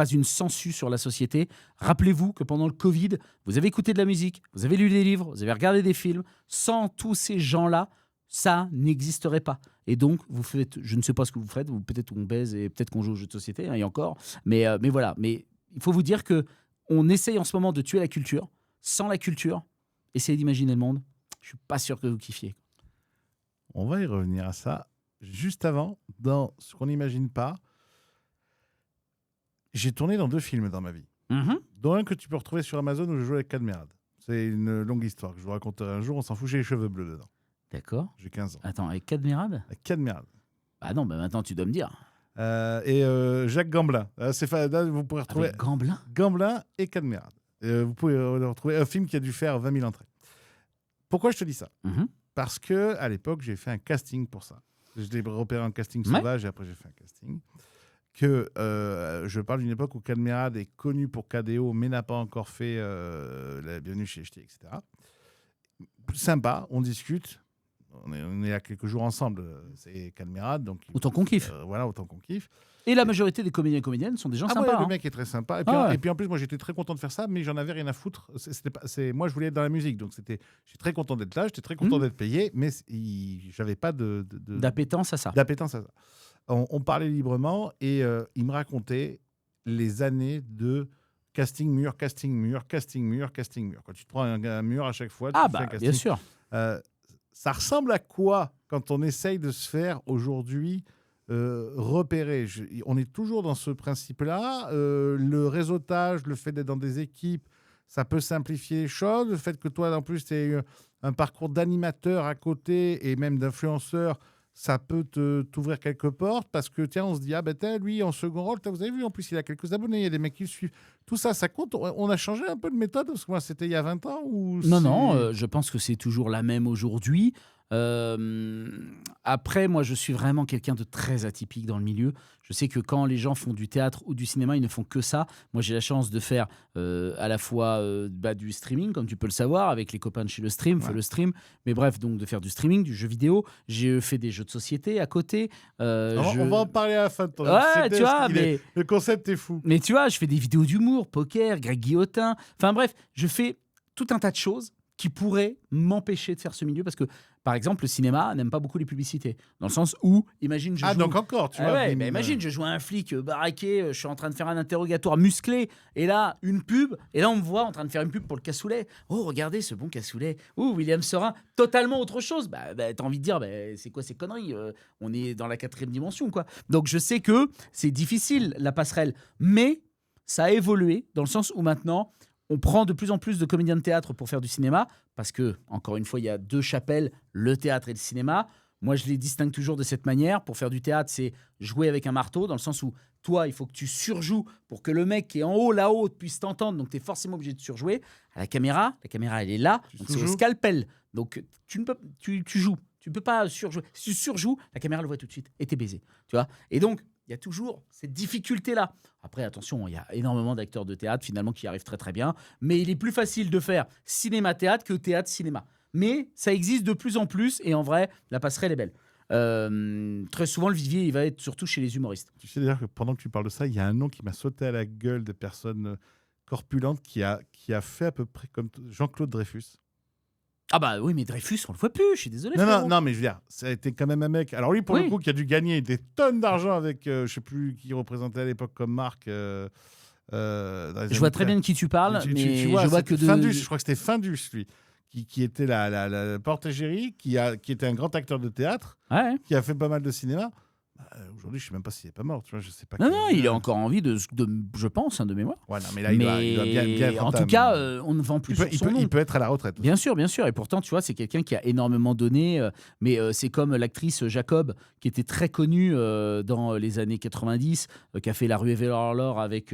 une sangsue sur la société. Rappelez-vous que pendant le Covid, vous avez écouté de la musique, vous avez lu des livres, vous avez regardé des films. Sans tous ces gens-là, ça n'existerait pas. Et donc, vous faites, je ne sais pas ce que vous faites, peut-être on baise et peut-être qu'on joue aux jeux de société, et encore. Mais voilà. Mais il faut vous dire que on essaye en ce moment de tuer la culture. Sans la culture, essayez d'imaginer le monde. Je suis pas sûr que vous kiffiez. On va y revenir à ça. Juste avant, dans ce qu'on n'imagine pas, j'ai tourné dans 2 films dans ma vie. Dont un que tu peux retrouver sur Amazon où je joue avec Cadmerade. C'est une longue histoire que je vous raconterai un jour. On s'en fout, j'ai les cheveux bleus dedans. D'accord. J'ai 15 ans. Attends, avec Cadmerade ? Avec Cadmerade. Ah non, maintenant tu dois me dire. Et Jacques Gamblin. Là, vous pourrez retrouver Avec Gamblin ? Gamblin et Cadmerade. Vous pouvez retrouver un film qui a dû faire 20 000 entrées. Pourquoi je te dis ça ? Parce que à l'époque, j'ai fait un casting pour ça. Je l'ai repéré en casting sauvage et après j'ai fait un casting. Je parle d'une époque où Cadmerade est connu pour KDO, mais n'a pas encore fait la Bienvenue chez Ch'ti, etc. Sympa, on discute. On est là quelques jours ensemble. C'est Cadmerade. Donc, autant qu'on kiffe. Voilà, autant qu'on kiffe. Et la majorité des comédiens et comédiennes sont des gens sympas. Ouais, le mec est très sympa. Et puis en plus, moi j'étais très content de faire ça, mais j'en avais rien à foutre. Moi je voulais être dans la musique, donc j'étais très content d'être là, j'étais très content d'être payé, mais j'avais pas d'appétence à ça. On parlait librement et il me racontait les années de casting mur. Quand tu te prends un mur à chaque fois, tu fais un casting. Bien sûr. Ça ressemble à quoi quand on essaye de se faire aujourd'hui repérer? On est toujours dans ce principe-là. Le réseautage, le fait d'être dans des équipes, ça peut simplifier les choses. Le fait que toi, en plus, tu aies un parcours d'animateur à côté et même d'influenceur, ça peut t'ouvrir quelques portes parce que, tiens, on se dit, lui, en second rôle, vous avez vu, en plus, il a quelques abonnés, il y a des mecs qui le suivent. Tout ça, ça compte. On a changé un peu de méthode parce que moi, c'était il y a 20 ans ou Non, je pense que c'est toujours la même aujourd'hui. Après, moi, je suis vraiment quelqu'un de très atypique dans le milieu. Je sais que quand les gens font du théâtre ou du cinéma, ils ne font que ça. Moi, j'ai la chance de faire à la fois du streaming, comme tu peux le savoir, avec les copains de chez Le Stream, fait le stream. Mais bref, donc de faire du streaming, du jeu vidéo. J'ai fait des jeux de société à côté. On va en parler à la fin de ton tu vois, le concept est fou. Mais tu vois, je fais des vidéos d'humour, poker, Greg Guillotin. Enfin bref, je fais tout un tas de choses qui pourraient m'empêcher de faire ce milieu parce que, par exemple, le cinéma n'aime pas beaucoup les publicités. Dans le sens où, imagine, je joue... donc encore, tu vois. Imagine, je joue à un flic baraqué, je suis en train de faire un interrogatoire musclé, et là, une pub, et là, on me voit en train de faire une pub pour le cassoulet. Oh, regardez ce bon cassoulet. Oh, William Serin, totalement autre chose. T'as envie de dire, c'est quoi ces conneries on est dans la 4e dimension, quoi. Donc, je sais que c'est difficile, la passerelle, mais ça a évolué dans le sens où maintenant... On prend de plus en plus de comédiens de théâtre pour faire du cinéma, parce que, encore une fois, il y a 2 chapelles, le théâtre et le cinéma. Moi, je les distingue toujours de cette manière. Pour faire du théâtre, c'est jouer avec un marteau, dans le sens où, toi, il faut que tu surjoues pour que le mec qui est en haut, là-haut, puisse t'entendre. Donc, tu es forcément obligé de surjouer. À la caméra, elle est là, donc c'est au scalpel. Donc, tu joues. Tu ne peux pas surjouer. Si tu surjoues, la caméra le voit tout de suite et t'es baisé. Tu vois ? Et donc, il y a toujours cette difficulté-là. Après, attention, il y a énormément d'acteurs de théâtre, finalement, qui arrivent très, très bien. Mais il est plus facile de faire cinéma-théâtre que théâtre-cinéma. Mais ça existe de plus en plus. Et en vrai, la passerelle est belle. Très souvent, le vivier, il va être surtout chez les humoristes. Tu sais d'ailleurs que pendant que tu parles de ça, il y a un nom qui m'a sauté à la gueule de personnes corpulentes qui a fait à peu près comme Jean-Claude Dreyfus. Ah oui, mais Dreyfus, on le voit plus, je suis désolé. Non, mais je veux dire, ça a été quand même un mec. Alors lui, pour le coup, qui a dû gagner des tonnes d'argent avec, je sais plus qui représentait à l'époque comme marque. Je vois très bien de qui tu parles, mais je vois que Findus, je crois que c'était Findus, lui, qui était la porte-égérie, qui était un grand acteur de théâtre, qui a fait pas mal de cinéma. Aujourd'hui, je sais même pas s'il est pas mort, tu vois, je sais pas. Non, il est encore en vie je pense, de mémoire. Ouais, non, mais là, il doit bien être en tout cas, on ne vend plus son nom. Il peut être à la retraite aussi. Bien sûr. Et pourtant, tu vois, c'est quelqu'un qui a énormément donné. Mais c'est comme l'actrice Jacob, qui était très connue dans les années 90, qui a fait La Rue et vers l'or avec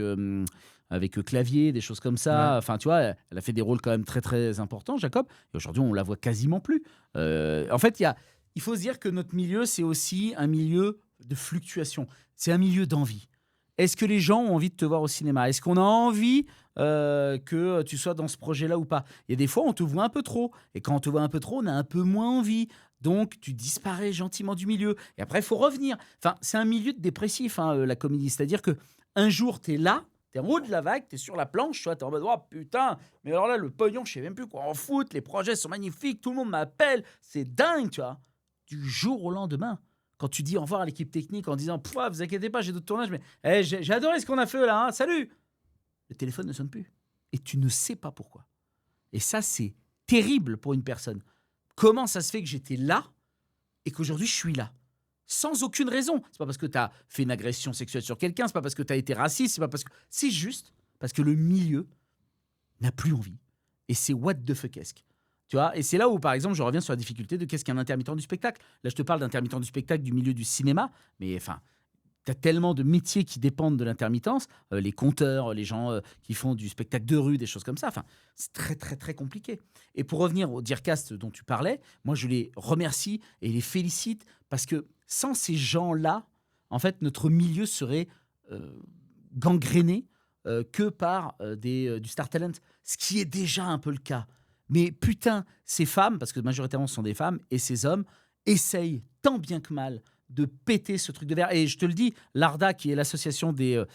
Clavier, des choses comme ça. Ouais. Enfin, tu vois, elle a fait des rôles quand même très, très importants, Jacob. Et aujourd'hui, on la voit quasiment plus. En fait, il faut se dire que notre milieu, c'est aussi un milieu de fluctuation. C'est un milieu d'envie. Est-ce que les gens ont envie de te voir au cinéma ? Est-ce qu'on a envie que tu sois dans ce projet-là ou pas ? Il y a des fois, on te voit un peu trop. Et quand on te voit un peu trop, on a un peu moins envie. Donc, tu disparais gentiment du milieu. Et après, il faut revenir. Enfin, c'est un milieu de dépressif, la comédie. C'est-à-dire qu'un jour, tu es là, tu es en haut de la vague, tu es sur la planche, tu es en mode « Oh putain, mais alors là, le pognon, je sais même plus quoi en foutre, les projets sont magnifiques, tout le monde m'appelle, c'est dingue, tu vois ». du jour au lendemain. Quand tu dis au revoir à l'équipe technique en disant « vous inquiétez pas, j'ai d'autres tournages, mais j'ai adoré ce qu'on a fait là, hein, salut !» Le téléphone ne sonne plus. Et tu ne sais pas pourquoi. Et ça, c'est terrible pour une personne. Comment ça se fait que j'étais là et qu'aujourd'hui, je suis là ? Sans aucune raison. C'est pas parce que tu as fait une agression sexuelle sur quelqu'un, c'est pas parce que tu as été raciste, c'est pas parce que... C'est juste parce que le milieu n'a plus envie. Et c'est what the fuckesque. Tu vois, et c'est là où, par exemple, je reviens sur la difficulté de qu'est-ce qu'un intermittent du spectacle. Là, je te parle d'intermittent du spectacle du milieu du cinéma, mais enfin, tu as tellement de métiers qui dépendent de l'intermittence, les conteurs, les gens qui font du spectacle de rue, des choses comme ça. Enfin, c'est très, très, très compliqué. Et pour revenir au Dearcast dont tu parlais, moi, je les remercie et les félicite parce que sans ces gens-là, en fait, notre milieu serait gangréné que par du Star Talent, ce qui est déjà un peu le cas. Mais putain, ces femmes, parce que majoritairement ce sont des femmes, et ces hommes essayent tant bien que mal de péter ce truc de verre. Et je te le dis, l'ARDA, qui est l'association des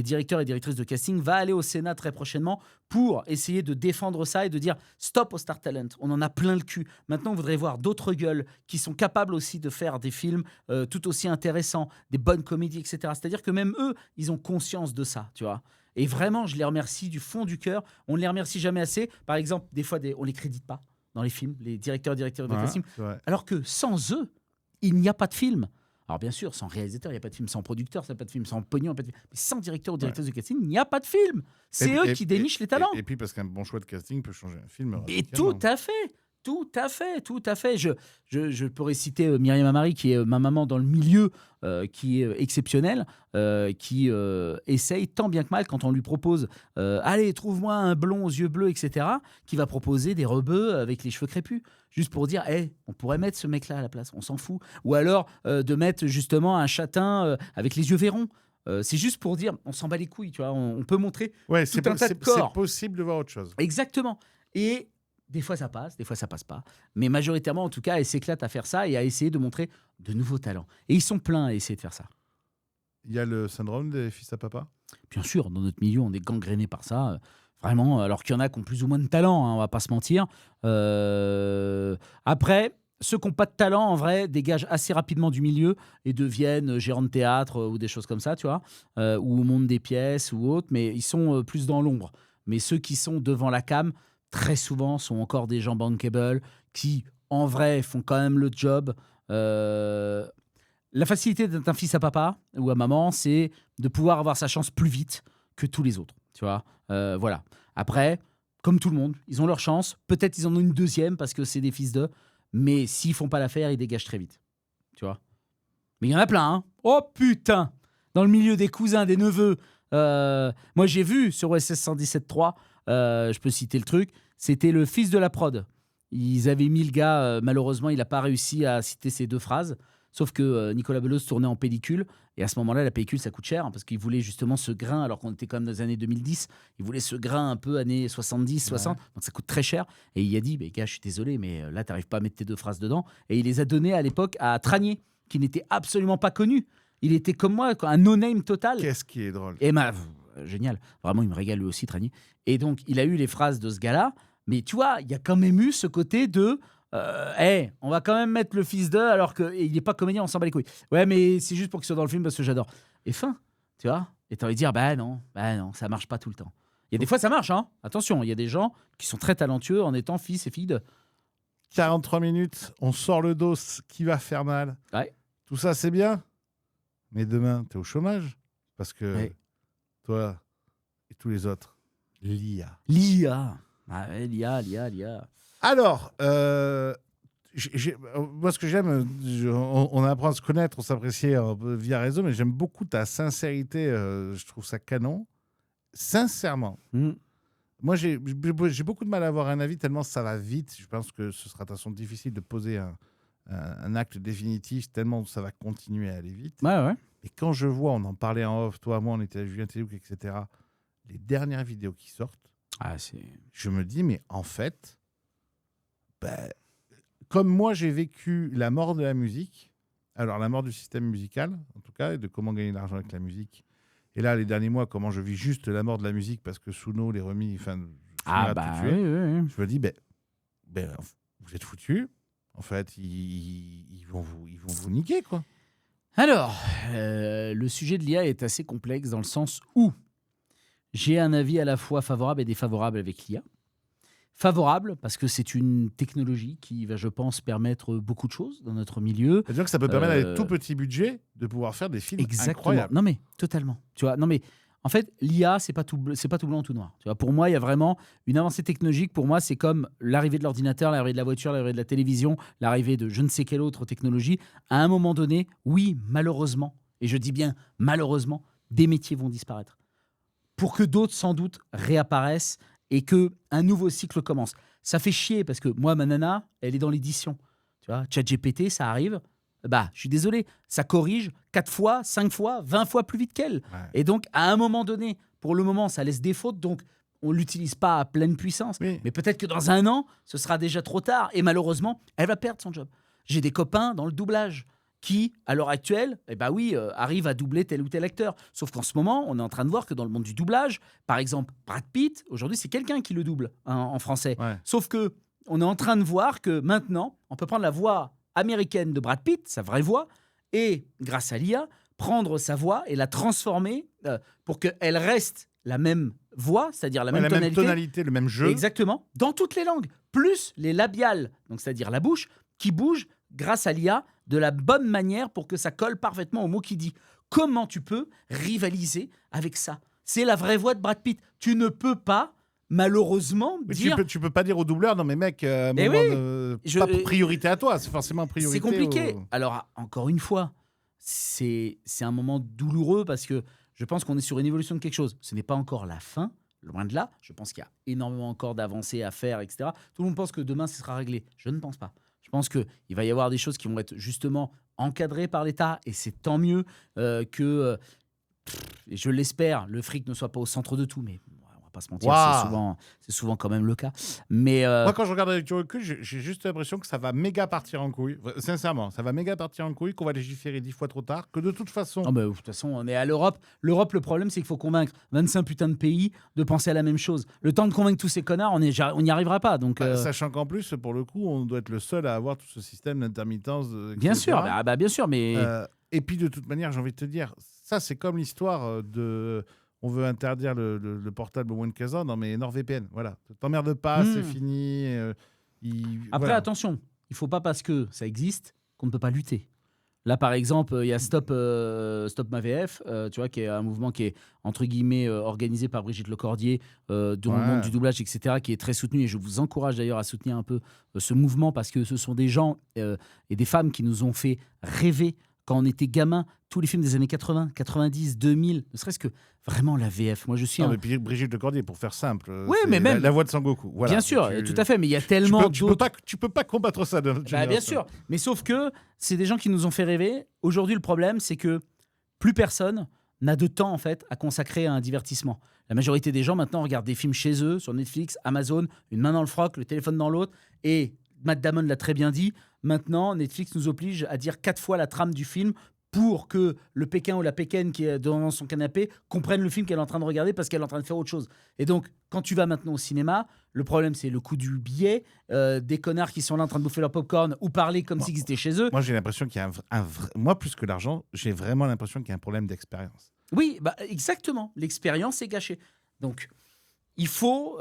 directeurs et directrices de casting, va aller au Sénat très prochainement pour essayer de défendre ça et de dire stop au Star Talent. On en a plein le cul. Maintenant, on voudrait voir d'autres gueules qui sont capables aussi de faire des films tout aussi intéressants, des bonnes comédies, etc. C'est-à-dire que même eux, ils ont conscience de ça, tu vois. Et vraiment, je les remercie du fond du cœur. On ne les remercie jamais assez. Par exemple, des fois, on ne les crédite pas dans les films, les directeurs de casting. Alors que sans eux, il n'y a pas de film. Alors bien sûr, sans réalisateur, il n'y a pas de film. Sans producteur, il n'y a pas de film. Sans pognon, il n'y a pas de film. Mais sans directeur ou directrice de casting, il n'y a pas de film. C'est eux qui dénichent les talents. Et puis parce qu'un bon choix de casting peut changer un film. Et tout à fait. Tout à fait, tout à fait. Je pourrais citer Myriam Amari, qui est ma maman dans le milieu, qui est exceptionnelle, qui essaye tant bien que mal, quand on lui propose « Allez, trouve-moi un blond aux yeux bleus, etc. », qui va proposer des rebeux avec les cheveux crépus, juste pour dire hey, « on pourrait mettre ce mec-là à la place, on s'en fout ». Ou alors de mettre justement un châtain avec les yeux verrons. C'est juste pour dire on s'en bat les couilles, tu vois. On peut montrer tout un tas de corps. C'est possible de voir autre chose. Exactement. Et des fois, ça passe, des fois, ça passe pas. Mais majoritairement, en tout cas, elle s'éclate à faire ça et à essayer de montrer de nouveaux talents. Et ils sont pleins à essayer de faire ça. Il y a le syndrome des fils à papa ? Bien sûr, dans notre milieu, on est gangréné par ça. Vraiment, alors qu'il y en a qui ont plus ou moins de talent, hein, on va pas se mentir. Après, ceux qui n'ont pas de talent, en vrai, dégagent assez rapidement du milieu et deviennent gérants de théâtre ou des choses comme ça, tu vois, ou montent des pièces ou autres, mais ils sont plus dans l'ombre. Mais ceux qui sont devant la cam, très souvent, sont encore des gens bankable qui, en vrai, font quand même le job. La facilité d'être un fils à papa ou à maman, c'est de pouvoir avoir sa chance plus vite que tous les autres, tu vois. Voilà. Après, comme tout le monde, ils ont leur chance. Peut-être ils en ont une deuxième parce que c'est des fils d'eux. Mais s'ils font pas l'affaire, ils dégagent très vite, tu vois. Mais il y en a plein, hein. Oh putain! Dans le milieu des cousins, des neveux. Moi, j'ai vu sur OSS 117.3, je peux citer le truc, c'était le fils de la prod. Ils avaient mis le gars, malheureusement, il n'a pas réussi à citer ces deux phrases. Sauf que Nicolas Belos tournait en pellicule. Et à ce moment-là, la pellicule, ça coûte cher. Hein, parce qu'il voulait justement ce grain, alors qu'on était quand même dans les années 2010. Il voulait ce grain un peu années 70, 60. Ouais. Donc ça coûte très cher. Et il a dit, gars, je suis désolé, mais là, tu n'arrives pas à mettre tes deux phrases dedans. Et il les a donnés à l'époque à Tranier, qui n'était absolument pas connu. Il était comme moi, un no-name total. Qu'est-ce qui est drôle. Et génial. Vraiment, il me régale lui aussi, Tranier. Et donc, il a eu les phrases de ce gars-là. Mais tu vois, il y a quand même eu ce côté de... on va quand même mettre le fils d'eux alors qu'il n'est pas comédien, on s'en bat les couilles. Ouais, mais c'est juste pour qu'il soit dans le film parce que j'adore. Et fin, tu vois. Et t'as envie de dire, bah non, ça marche pas tout le temps. Il y a des fois, ça marche, hein. Attention, il y a des gens qui sont très talentueux en étant fils et filles de... 43 minutes, on sort le dos qui va faire mal. Ouais. Tout ça, c'est bien. Mais demain, t'es au chômage. Parce que toi et tous les autres, l'IA. Ah ouais, l'IA. Alors, moi, ce que j'aime, on apprend à se connaître, on s'apprécie via réseau, mais j'aime beaucoup ta sincérité. Je trouve ça canon. Sincèrement. Moi, j'ai beaucoup de mal à avoir un avis tellement ça va vite. Je pense que ce sera de toute façon difficile de poser un acte définitif tellement ça va continuer à aller vite. Ouais. Et quand je vois, on en parlait en off, toi, moi, on était à Julien Téléouk, etc., les dernières vidéos qui sortent, je me dis, mais en fait, comme moi, j'ai vécu la mort de la musique, alors la mort du système musical, en tout cas, et de comment gagner de l'argent avec la musique. Et là, les derniers mois, comment je vis juste la mort de la musique parce que Suno, les remis, enfin, oui. Je me dis, vous êtes foutus. En fait, ils vont vous niquer, quoi. Alors, le sujet de l'IA est assez complexe dans le sens où j'ai un avis à la fois favorable et défavorable avec l'IA. Favorable, parce que c'est une technologie qui va, je pense, permettre beaucoup de choses dans notre milieu. C'est-à-dire que ça peut permettre avec tout Euh, petit budget de pouvoir faire des films Exactement. incroyables. Non mais totalement. Tu vois, non mais en fait, l'IA c'est pas c'est pas tout blanc tout noir. Tu vois, pour moi, il y a vraiment une avancée technologique. Pour moi, c'est comme l'arrivée de l'ordinateur, l'arrivée de la voiture, l'arrivée de la télévision, l'arrivée de je ne sais quelle autre technologie. À un moment donné, oui, malheureusement, et je dis bien malheureusement, des métiers vont disparaître pour que d'autres sans doute réapparaissent et que un nouveau cycle commence. Ça fait chier parce que moi, ma nana, elle est dans l'édition. Tu vois, ChatGPT, ça arrive. Bah, je suis désolé, ça corrige 4 fois, 5 fois, 20 fois plus vite qu'elle. Ouais. Et donc, à un moment donné, pour le moment, ça laisse des fautes, donc on ne l'utilise pas à pleine puissance. Oui. Mais peut-être que dans un an, ce sera déjà trop tard. Et malheureusement, elle va perdre son job. J'ai des copains dans le doublage qui, à l'heure actuelle, arrivent à doubler tel ou tel acteur. Sauf qu'en ce moment, on est en train de voir que dans le monde du doublage, par exemple, Brad Pitt, aujourd'hui, c'est quelqu'un qui le double en français. Ouais. Sauf que on est en train de voir que maintenant, on peut prendre la voix américaine de Brad Pitt, sa vraie voix, et grâce à l'IA, prendre sa voix et la transformer pour qu'elle reste la même voix, c'est-à-dire la Ouais, même tonalité. le même jeu. Exactement, dans toutes les langues, plus les labiales, donc c'est-à-dire la bouche, qui bouge grâce à l'IA de la bonne manière pour que ça colle parfaitement au mot qu'il dit. Comment tu peux rivaliser avec ça? C'est la vraie voix de Brad Pitt. Tu ne peux pas, malheureusement, Mais dire... tu peux pas dire au doubleur, non mais mec, Eh moment oui, pas priorité à toi, c'est forcément priorité. C'est compliqué. au- Alors, encore une fois, c'est un moment douloureux parce que je pense qu'on est sur une évolution de quelque chose. Ce n'est pas encore la fin, loin de là. Je pense qu'il y a énormément encore d'avancées à faire, etc. Tout le monde pense que demain, ce sera réglé. Je ne pense pas. Je pense qu'il va y avoir des choses qui vont être justement encadrées par l'État et c'est tant mieux et je l'espère, le fric ne soit pas au centre de tout, mais on va pas se mentir, Waouh. c'est souvent quand même le cas. Mais Moi, quand je regarde avec du recul, j'ai juste l'impression que ça va méga partir en couille. Sincèrement, ça va méga partir en couille, qu'on va légiférer 10 fois trop tard, que de toute façon. oh bah, de toute façon, on est à l'Europe. L'Europe, le problème, c'est qu'il faut convaincre 25 putains de pays de penser à la même chose. Le temps de convaincre tous ces connards, on n'y arrivera pas. Donc, Sachant qu'en plus, pour le coup, on doit être le seul à avoir tout ce système d'intermittence. bien etc. sûr, bien sûr, mais Et puis, de toute manière, j'ai envie de te dire, ça, c'est comme l'histoire de. On veut interdire le portable au moins de 15 ans. Non, mais NordVPN, voilà. T'emmerdes pas, c'est fini. après, voilà. attention, il faut pas parce que ça existe qu'on ne peut pas lutter. Là, par exemple, il y a Stop Ma VF, tu vois, qui est un mouvement qui est, entre guillemets, organisé par Brigitte Lecordier, dans le monde du doublage, etc., qui est très soutenu. Et je vous encourage d'ailleurs à soutenir un peu ce mouvement parce que ce sont des gens et des femmes qui nous ont fait rêver quand on était gamin. Tous les films des années 80, 90, 2000, ne serait-ce que vraiment la VF. Moi, je suis Non, un... mais puis Brigitte Lecordier, pour faire simple, Oui, c'est mais même- la voix de Sangoku. Voilà. Bien sûr, tout à fait, mais il y a Tu tellement peux d'autres... pas, tu peux pas combattre ça de notre Bah, bien génération. sûr, mais sauf que c'est des gens qui nous ont fait rêver. Aujourd'hui, le problème, c'est que plus personne n'a de temps en fait à consacrer à un divertissement. La majorité des gens maintenant regardent des films chez eux, sur Netflix, Amazon, une main dans le froc, le téléphone dans l'autre. Et Matt Damon l'a très bien dit. Maintenant, Netflix nous oblige à dire 4 fois la trame du film pour que le Pékin ou la Pékenne qui est devant son canapé comprenne le film qu'elle est en train de regarder parce qu'elle est en train de faire autre chose. Et donc, quand tu vas maintenant au cinéma, le problème, c'est le coût du billet, des connards qui sont là en train de bouffer leur popcorn ou parler comme s'ils étaient chez eux. Moi, j'ai l'impression qu'il y a moi, plus que l'argent, j'ai vraiment l'impression qu'il y a un problème d'expérience. Oui, bah, exactement. L'expérience est gâchée. Donc, il faut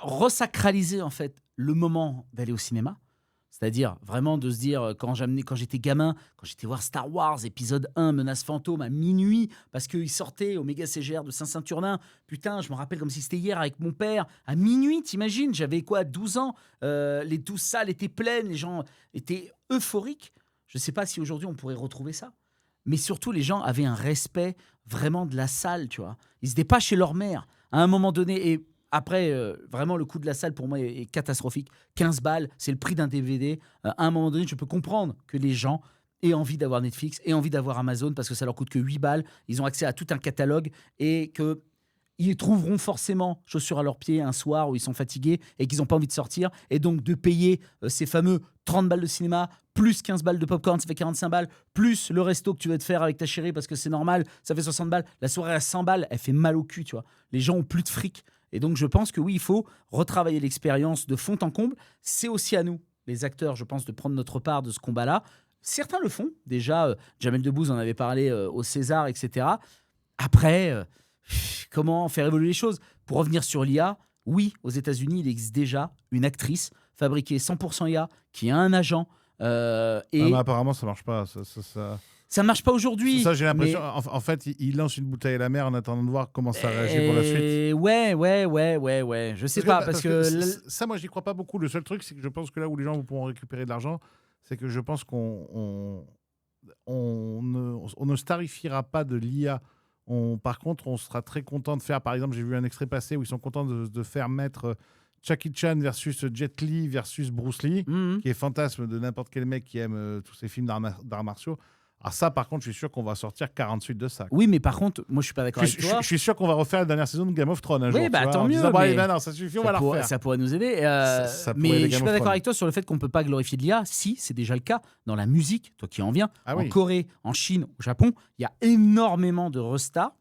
resacraliser en fait le moment d'aller au cinéma. C'est-à-dire vraiment de se dire, quand j'étais gamin, quand j'étais voir Star Wars épisode 1, Menace fantôme, à minuit, parce qu'il sortait au méga CGR de Saint-Saturnin, putain, je me rappelle comme si c'était hier avec mon père, à minuit, t'imagines, j'avais quoi, 12 ans, les 12 salles étaient pleines, les gens étaient euphoriques. Je ne sais pas si aujourd'hui on pourrait retrouver ça. Mais surtout, les gens avaient un respect vraiment de la salle, tu vois. Ils n'étaient pas chez leur mère. À un moment donné, et après, vraiment, le coût de la salle, pour moi, est catastrophique. 15 balles, c'est le prix d'un DVD. À un moment donné, je peux comprendre que les gens aient envie d'avoir Netflix, aient envie d'avoir Amazon, parce que ça leur coûte que 8 balles. Ils ont accès à tout un catalogue et qu'ils trouveront forcément chaussures à leurs pieds un soir où ils sont fatigués et qu'ils n'ont pas envie de sortir. Et donc, de payer ces fameux 30 balles de cinéma, plus 15 balles de popcorn, ça fait 45 balles, plus le resto que tu vas te faire avec ta chérie parce que c'est normal, ça fait 60 balles. La soirée à 100 balles, elle fait mal au cul, tu vois. Les gens ont plus de fric. Et donc, je pense que oui, il faut retravailler l'expérience de fond en comble. C'est aussi à nous les acteurs, je pense, de prendre notre part de ce combat-là. Certains le font. Déjà, Jamel Debbouze en avait parlé au César, etc. Après, comment faire évoluer les choses? Pour revenir sur l'IA, oui, aux États-Unis, il existe déjà une actrice fabriquée 100% IA qui a un agent. Et mais apparemment, ça marche pas. ça marche pas aujourd'hui. Ça, j'ai l'impression. mais- En fait, il lance une bouteille à la mer en attendant de voir comment ça réagit pour la suite. Ouais. Je sais pas, parce que ça, moi, j'y crois pas beaucoup. Le seul truc, c'est que je pense que là où les gens pourront récupérer de l'argent, c'est que je pense qu'on ne starifiera pas de l'IA. Par contre, on sera très content de faire. Par exemple, j'ai vu un extrait passé où ils sont contents de faire mettre Jackie Chan versus Jet Li versus Bruce Lee, qui est fantasme de n'importe quel mec qui aime tous ces films d'arts martiaux. Alors ça, par contre, je suis sûr qu'on va sortir 40 suites de ça. Oui, mais par contre, moi, je suis pas d'accord avec toi. Je suis sûr qu'on va refaire la dernière saison de Game of Thrones un jour. Oui, bah tu vois, tant en mieux. disant, bon, mais allez, ben non, ça suffit, on va la refaire. Ça pourrait nous aider. Ça pourrait mais aider je suis Game pas of d'accord Thrones. avec toi sur le fait qu'on peut pas glorifier de l'IA. Si, c'est déjà le cas. Dans la musique, toi qui en viens, Ah en oui. Corée, en Chine, au Japon, il y a énormément de restas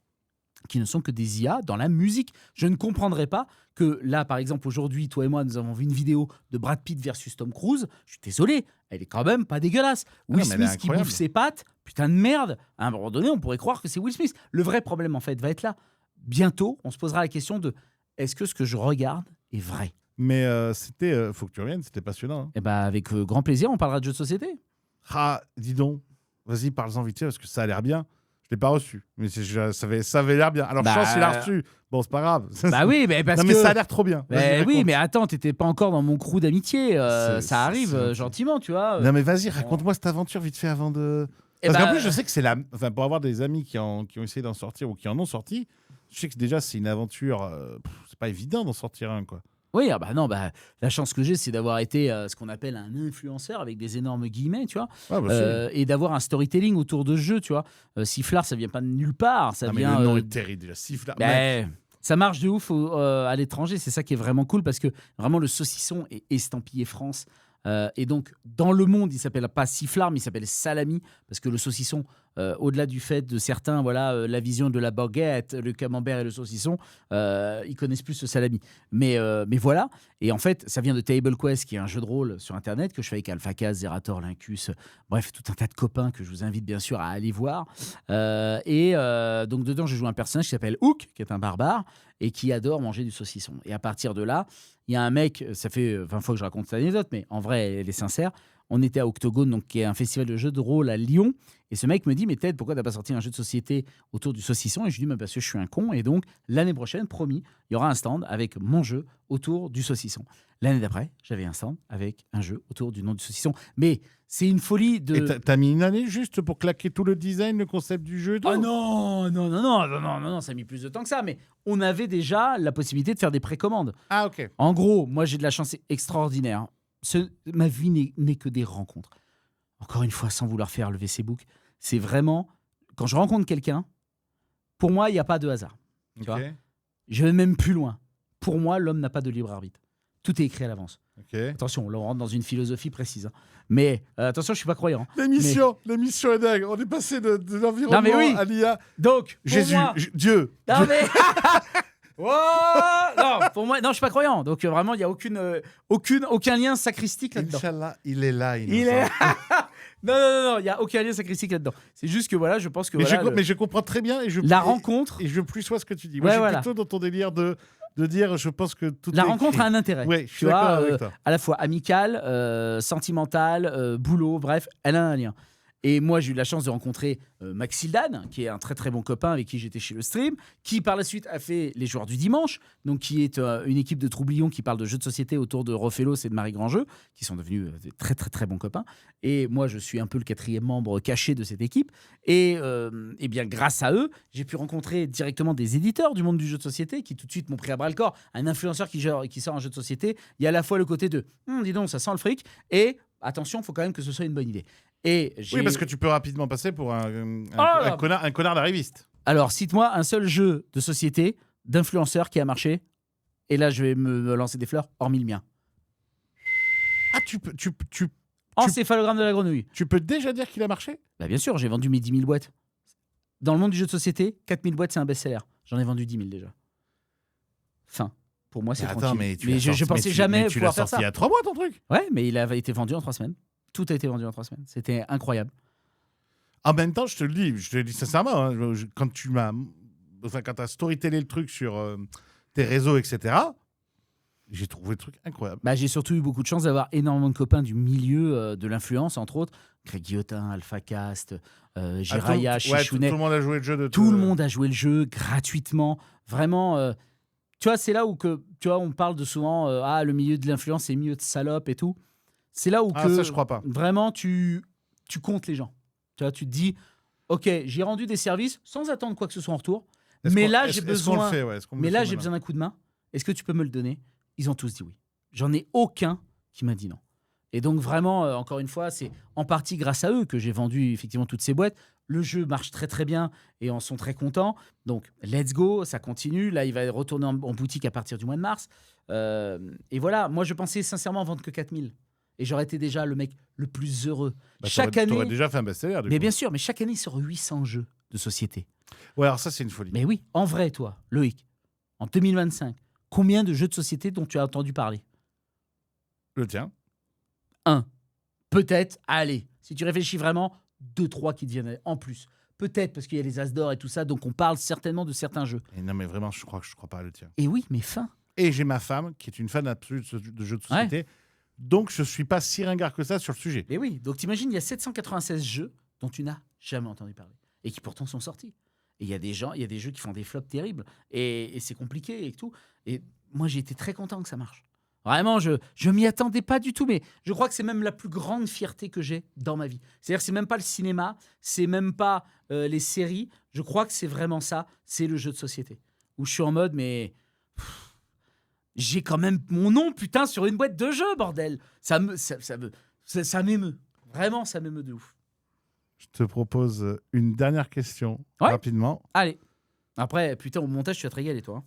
qui ne sont que des IA dans la musique. Je ne comprendrais pas que là, par exemple, aujourd'hui, toi et moi, nous avons vu une vidéo de Brad Pitt versus Tom Cruise. Je suis désolé, elle est quand même pas dégueulasse. non, Will mais elle est Smith qui incroyable. bouffe ses pattes, putain de merde. À un moment donné, on pourrait croire que c'est Will Smith. Le vrai problème, en fait, va être là. Bientôt, on se posera la question de est-ce que ce que je regarde est vrai? Mais faut que tu reviennes, c'était passionnant. Hein. Eh ben, avec grand plaisir, on parlera de jeux de société. Ah, dis donc, vas-y, parle-en vite fait parce que ça a l'air bien. Je l'ai pas reçu, mais ça avait l'air bien. Alors, Bah, chance, il a reçu. Bon, c'est pas grave. Bah oui, mais parce non, que... mais ça a l'air trop bien. Vas-y, Mais oui, raconte. mais attends, t'étais pas encore dans mon crew d'amitié. C'est Ça arrive gentil. gentiment, tu vois. Non, mais vas-y, raconte-moi cette aventure vite fait avant de. Eh Parce ben, qu'en plus, je sais que c'est la. Enfin, pour avoir des amis qui ont essayé d'en sortir ou qui en ont sorti, je sais que déjà, c'est une aventure. C'est pas évident d'en sortir un, quoi. Oui, ah bah non, bah, la chance que j'ai, c'est d'avoir été ce qu'on appelle un influenceur avec des énormes guillemets, tu vois, Ouais, bah, et d'avoir un storytelling autour de ce jeu, tu vois. Sifflard, ça vient pas de nulle part, ça mais vient. le nom est terrible déjà. Sifflard. Ben, ça marche de ouf à l'étranger, c'est ça qui est vraiment cool parce que vraiment le saucisson est estampillé France. Et donc, dans le monde, il s'appelle pas Sifflard, mais il s'appelle Salami, parce que le saucisson, au-delà du fait de certains, voilà, la vision de la baguette, le camembert et le saucisson, ils connaissent plus ce salami. Mais voilà, et en fait, ça vient de Table Quest, qui est un jeu de rôle sur Internet que je fais avec AlphaCast, Zerator, Lincus, bref, tout un tas de copains que je vous invite bien sûr à aller voir. Donc, dedans, je joue un personnage qui s'appelle Hook, qui est un barbare, et qui adore manger du saucisson. Et à partir de là, il y a un mec, ça fait 20 fois que je raconte cette anecdote, mais en vrai, elle est sincère. On était à Octogone, donc, qui est un festival de jeux de rôle à Lyon. Et ce mec me dit, mais Ted, pourquoi t'as pas sorti un jeu de société autour du saucisson? Et je lui dis, mais parce que je suis un con. Et donc, l'année prochaine, promis, il y aura un stand avec mon jeu autour du saucisson. L'année d'après, j'avais un stand avec un jeu autour du nom du saucisson. Mais c'est une folie de... Et t'as mis une année juste pour claquer tout le design, le concept du jeu et tout. Ah non, ça a mis plus de temps que ça. Mais on avait déjà la possibilité de faire des précommandes. Ah, ok. En gros, moi, j'ai de la chance extraordinaire. Ma vie n'est que des rencontres. Encore une fois, sans vouloir faire le WC-book, c'est vraiment, quand je rencontre quelqu'un, pour moi, il n'y a pas de hasard. Tu vois, je vais même plus loin. Pour moi, l'homme n'a pas de libre arbitre. Tout est écrit à l'avance. Ok. Attention, là, on rentre dans une philosophie précise. Hein. Mais attention, je ne suis pas croyant. Hein. L'émission est dingue. On est passé de l'environnement Non, mais oui. à l'IA. Donc, pour Jésus, moi... Dieu. Non, mais... non, pour moi, non, je suis pas croyant. Donc vraiment, il y a aucun lien sacristique là-dedans. Inch'Allah, il est là. Il est. Non, il y a aucun lien sacristique là-dedans. C'est juste que voilà, je pense que mais je comprends très bien rencontre. Et je plus sois ce que tu dis. Ouais, Moi, je suis voilà. plutôt dans ton délire de dire, je pense que tout La est rencontre écrit. a un intérêt. Ouais, je suis Tu d'accord vois, avec toi. à la fois amicale, sentimentale, boulot, bref, elle a un lien. Et moi, j'ai eu la chance de rencontrer Maxildan, qui est un très très bon copain avec qui j'étais chez le stream, qui par la suite a fait Les Joueurs du Dimanche, donc qui est une équipe de troublions qui parle de jeux de société autour de Rofelos et de Marie Grandjeu, qui sont devenus de très très très bons copains. Et moi, je suis un peu le 4e membre caché de cette équipe. Et bien, grâce à eux, j'ai pu rencontrer directement des éditeurs du monde du jeu de société qui tout de suite m'ont pris à bras le corps. Un influenceur qui sort un jeu de société, il y a à la fois le côté de dis donc, ça sent le fric, et attention, il faut quand même que ce soit une bonne idée. Oui, parce que tu peux rapidement passer pour un connard d'arriviste. Alors, cite-moi un seul jeu de société d'influenceur qui a marché. Et là, je vais me lancer des fleurs, hormis le mien. Ah, Encéphalogramme de la grenouille. Tu peux déjà dire qu'il a marché? Bah, bien sûr, j'ai vendu mes 10 000 boîtes. Dans le monde du jeu de société, 4 000 boîtes, c'est un best-seller. J'en ai vendu 10 000 déjà. Fin. Pour moi, c'est Attends, tranquille. mais Je pensais jamais tu l'as pouvoir faire sorti il y ça. a 3 mois, ton truc. Ouais, mais il avait été vendu en 3 semaines. Tout a été vendu en 3 semaines. C'était incroyable. En même temps, je te le dis sincèrement, hein, quand tu as storytellé le truc sur tes réseaux, etc., j'ai trouvé le truc incroyable. Bah, j'ai surtout eu beaucoup de chance d'avoir énormément de copains du milieu de l'influence, entre autres. Greg Guillotin, AlphaCast, Jiraya, Chichounet. Tout le monde a joué le jeu de Tout le monde a joué le jeu gratuitement. Vraiment, tu vois, c'est là où on parle de souvent le milieu de l'influence, c'est le milieu de salope et tout. C'est là où ça, je crois pas. Vraiment, tu comptes les gens. Tu vois, tu te dis, OK, j'ai rendu des services sans attendre quoi que ce soit en retour. Mais là, j'ai besoin d'un coup de main. Est-ce que tu peux me le donner? Ils ont tous dit oui. J'en ai aucun qui m'a dit non. Et donc vraiment, encore une fois, c'est en partie grâce à eux que j'ai vendu effectivement toutes ces boîtes. Le jeu marche très très bien et en sont très contents. Donc let's go, ça continue. Là, il va retourner en boutique à partir du mois de mars. Et voilà, moi je pensais sincèrement vendre que 4000. Et j'aurais été déjà le mec le plus heureux. Chaque année. T'aurais déjà fait un best-seller. Mais bien sûr, mais chaque année, il sort 800 jeux de société. Ouais, alors ça, c'est une folie. Mais oui, en vrai, toi, Loïc, en 2025, combien de jeux de société dont tu as entendu parler? Le tien. 1. Peut-être, allez, si tu réfléchis vraiment, 2, 3 qui deviennent en plus. Peut-être parce qu'il y a les As d'or et tout ça, donc on parle certainement de certains jeux. Et non, mais vraiment, je crois pas à le tien. Et oui, mais fin. Et j'ai ma femme qui est une fan absolue de jeux de société. Ouais. Donc, je suis pas si ringard que ça sur le sujet. Et oui, donc t'imagines, il y a 796 jeux dont tu n'as jamais entendu parler et qui pourtant sont sortis. Et il y a des jeux qui font des flops terribles et c'est compliqué et tout. Et moi, j'ai été très content que ça marche. Vraiment, je m'y attendais pas du tout, mais je crois que c'est même la plus grande fierté que j'ai dans ma vie. C'est-à-dire que c'est même pas le cinéma, c'est même pas les séries. Je crois que c'est vraiment ça, c'est le jeu de société. Où je suis en mode, mais j'ai quand même mon nom, putain, sur une boîte de jeux, bordel. Ça m'émeut. Vraiment, ça m'émeut de ouf. Je te propose une dernière question, rapidement. Allez. Après, putain, au montage, tu vas te régaler, toi. Hein.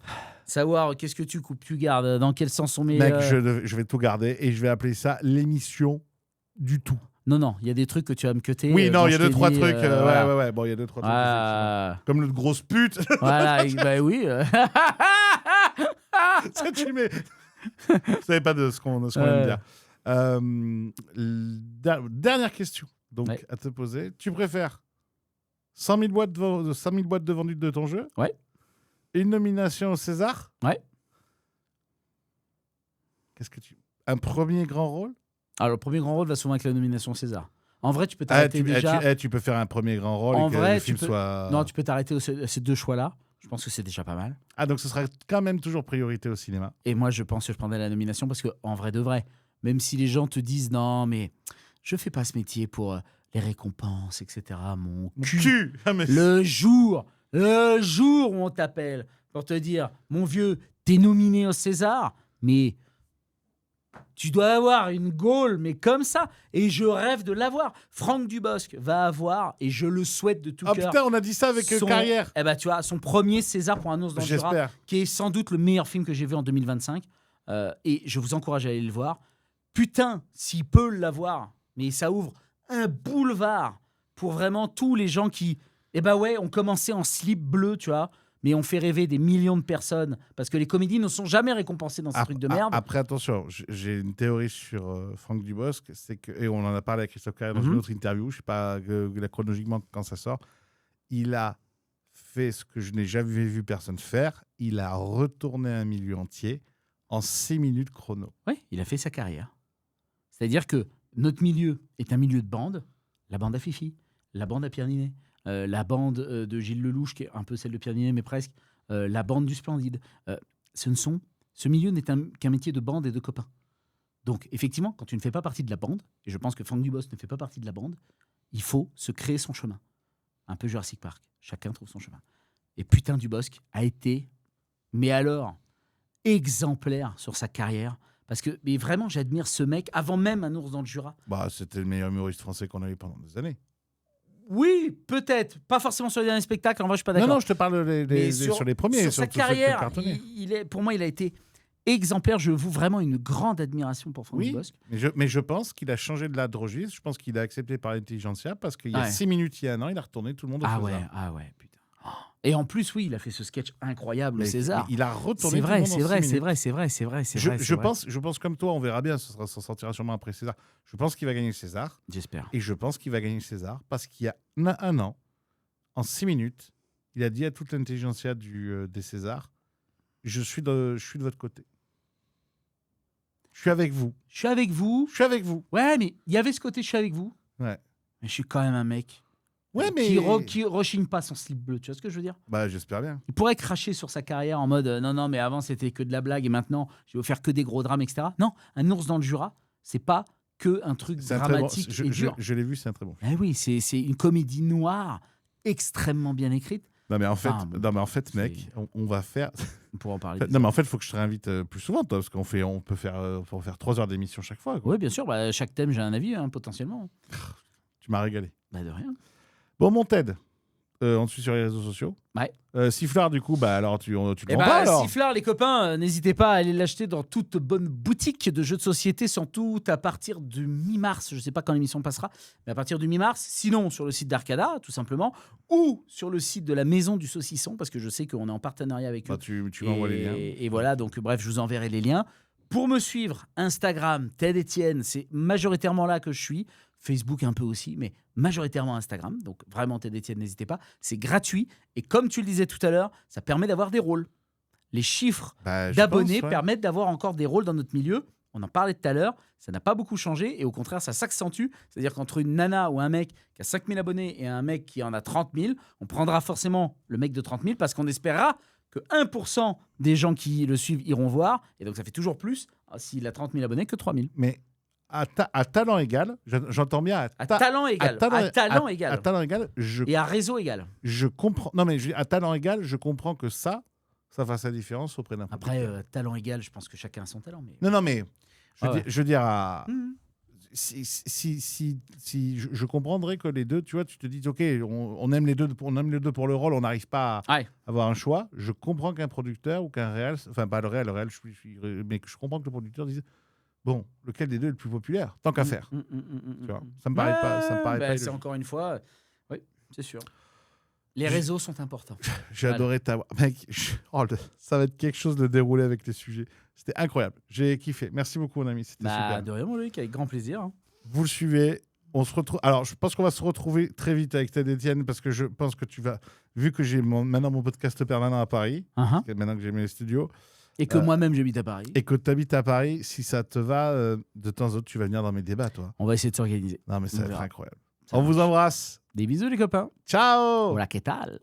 Savoir qu'est-ce que tu coupes, tu gardes, dans quel sens on met... Mec, je vais tout garder et je vais appeler ça l'émission du tout. Non, il y a des trucs que tu vas me cutter. Oui, non, il y a 2-3 trucs. Ouais. Bon, il y a 2-3 trucs. Comme le grosse pute. Voilà, bah oui. Ça, tu mets... Vous savez pas de ce qu'on vient de dire. Dernière question à te poser. Tu préfères 100 000 boîtes de vendues de ton jeu? Ouais. Une nomination au César? Ouais. Un premier grand rôle? Alors, le premier grand rôle va souvent avec la nomination César. En vrai, tu peux t'arrêter déjà... Tu peux faire un premier grand rôle et que le film soit... Non, tu peux t'arrêter ces 2 choix-là. Je pense que c'est déjà pas mal. Ah, donc ce sera quand même toujours priorité au cinéma. Et moi, je pense que je prendrais la nomination parce qu'en vrai de vrai, même si les gens te disent non, mais je fais pas ce métier pour les récompenses, etc. Mon cul. Le jour où on t'appelle pour te dire, mon vieux, t'es nominé au César, mais tu dois avoir une gaule, mais comme ça. Et je rêve de l'avoir. Franck Dubosc va avoir, et je le souhaite de tout cœur. Ah putain, on a dit ça avec Carrière. Eh ben, tu vois, son premier César pour Un ours dans le Jura, qui est sans doute le meilleur film que j'ai vu en 2025. Et je vous encourage à aller le voir. Putain, s'il peut l'avoir, mais ça ouvre un boulevard pour vraiment tous les gens qui, ont commencé en slip bleu, tu vois, mais on fait rêver des millions de personnes parce que les comédies ne sont jamais récompensées dans ces trucs de merde. Après, attention, j'ai une théorie sur Franck Dubosc, c'est que, et on en a parlé avec Christophe Carrière dans une autre interview, je ne sais pas chronologiquement quand ça sort, il a fait ce que je n'ai jamais vu personne faire, il a retourné un milieu entier en 6 minutes chrono. Oui, il a fait sa carrière. C'est-à-dire que notre milieu est un milieu de bande, la bande à Fifi, la bande à Pierre Ninet, la bande de Gilles Lelouch, qui est un peu celle de Pierre Ninet, mais presque, la bande du Splendide. Ce milieu n'est qu'un métier de bande et de copains. Donc, effectivement, quand tu ne fais pas partie de la bande, et je pense que Franck Dubosc ne fait pas partie de la bande, il faut se créer son chemin. Un peu Jurassic Park. Chacun trouve son chemin. Et putain, Dubosc a été, mais alors, exemplaire sur sa carrière. Parce que, mais vraiment, j'admire ce mec avant même Un ours dans le Jura. Bah, c'était le meilleur humoriste français qu'on a eu pendant des années. Oui, peut-être. Pas forcément sur les derniers spectacles. En vrai, je suis pas d'accord. Non, je te parle sur les premiers. Sur sa carrière, pour moi, il a été exemplaire. Je voue vraiment une grande admiration pour Franck Dubosc. Mais je pense qu'il a changé de l'androgyne. Je pense qu'il a accepté par l'intelligentsia parce qu'il y a 6 minutes, il y a un an, il a retourné tout le monde au César. Ah ouais, putain. Et en plus, oui, il a fait ce sketch incroyable au Mais César. il a retourné C'est tout le vrai, monde en c'est 6 vrai, c'est minutes. vrai, c'est vrai, c'est vrai, c'est vrai. Je pense comme toi, on verra bien, ça sortira sûrement après César. Je pense qu'il va gagner le César. J'espère. Et je pense qu'il va gagner le César parce qu'il y a un an, en 6 minutes, il a dit à toute l'intelligentsia des Césars, je suis de votre côté. Je suis avec vous. Je suis avec vous. Je suis avec vous. Ouais, mais il y avait ce côté je suis avec vous. Ouais. Mais je suis quand même un mec Ouais, mais... qui rechigne pas son slip bleu. Tu vois ce que je veux dire? Bah, j'espère bien. Il pourrait cracher sur sa carrière en mode non, mais avant c'était que de la blague et maintenant je vais vous faire que des gros drames, etc. Non, un ours dans le Jura, c'est pas que un truc C'est un très bon... dramatique et dur. Je l'ai vu, c'est un très bon. Eh oui, c'est une comédie noire extrêmement bien écrite. Non, mais en fait, Enfin, mec, on va faire... On pourra en parler. Non, mais en fait, il faut que je te réinvite plus souvent, toi, parce on peut faire 3 heures d'émission chaque fois. Quoi. Oui, bien sûr. Bah, chaque thème, j'ai un avis, potentiellement. Tu m'as régalé. Bah, de rien. Bon, mon Ted, on te suit sur les réseaux sociaux. Ouais. Sifflard, du coup, bah alors tu le Eh vends pas, alors Sifflard, les copains, n'hésitez pas à aller l'acheter dans toute bonne boutique de jeux de société, surtout à partir du mi-mars. Je ne sais pas quand l'émission passera, mais à partir du mi-mars. Sinon, sur le site d'Arcada, tout simplement, ou sur le site de la Maison du Saucisson, parce que je sais qu'on est en partenariat avec eux. Bah, tu m'envoies les liens. Et voilà, donc bref, je vous enverrai les liens. Pour me suivre, Instagram, Ted Etienne, c'est majoritairement là que je suis. Facebook un peu aussi, mais majoritairement Instagram. Donc vraiment, Ted Etienne, n'hésitez pas. C'est gratuit. Et comme tu le disais tout à l'heure, ça permet d'avoir des rôles. Les chiffres d'abonnés permettent d'avoir encore des rôles dans notre milieu. On en parlait tout à l'heure. Ça n'a pas beaucoup changé. Et au contraire, ça s'accentue. C'est-à-dire qu'entre une nana ou un mec qui a 5000 abonnés et un mec qui en a 30 000, on prendra forcément le mec de 30 000 parce qu'on espérera que 1% des gens qui le suivent iront voir. Et donc, ça fait toujours plus s'il a 30 000 abonnés que 3 000. Mais à talent égal, j'entends bien. À talent égal. À talent égal. À talent égal, et à réseau égal. Je comprends. Non, mais à talent égal, je comprends que ça fasse la différence auprès d'un Après, talent égal, je pense que chacun a son talent. Mais... Non, mais je veux dire, je comprendrais que les deux, tu vois, tu te dis, ok, on aime les deux pour le rôle, on n'arrive pas à avoir un choix. Je comprends qu'un producteur ou qu'un réal, enfin pas le réal, mais je comprends que le producteur dise, bon, lequel des deux est le plus populaire, tant qu'à faire. Tu vois, ça me paraît pas. Ça me paraît pas. C'est encore une fois, oui, c'est sûr. Les réseaux sont importants. J'ai adoré t'avoir. Mec, ça va être quelque chose de déroulé avec les sujets. C'était incroyable. J'ai kiffé. Merci beaucoup, mon ami. C'était super. De rien, mon Loïc, avec grand plaisir. Hein. Vous le suivez. On se retrouve. Alors, je pense qu'on va se retrouver très vite avec Ted Etienne parce que je pense que tu vas. Vu que j'ai maintenant mon podcast permanent à Paris, maintenant que j'ai mis les studios. Et que moi-même, j'habite à Paris. Et que tu habites à Paris, si ça te va, de temps en temps, tu vas venir dans mes débats, toi. On va essayer de s'organiser. Non, mais ça va être incroyable. On vous embrasse. Des bisous, les copains. Ciao. Hola, ¿qué tal?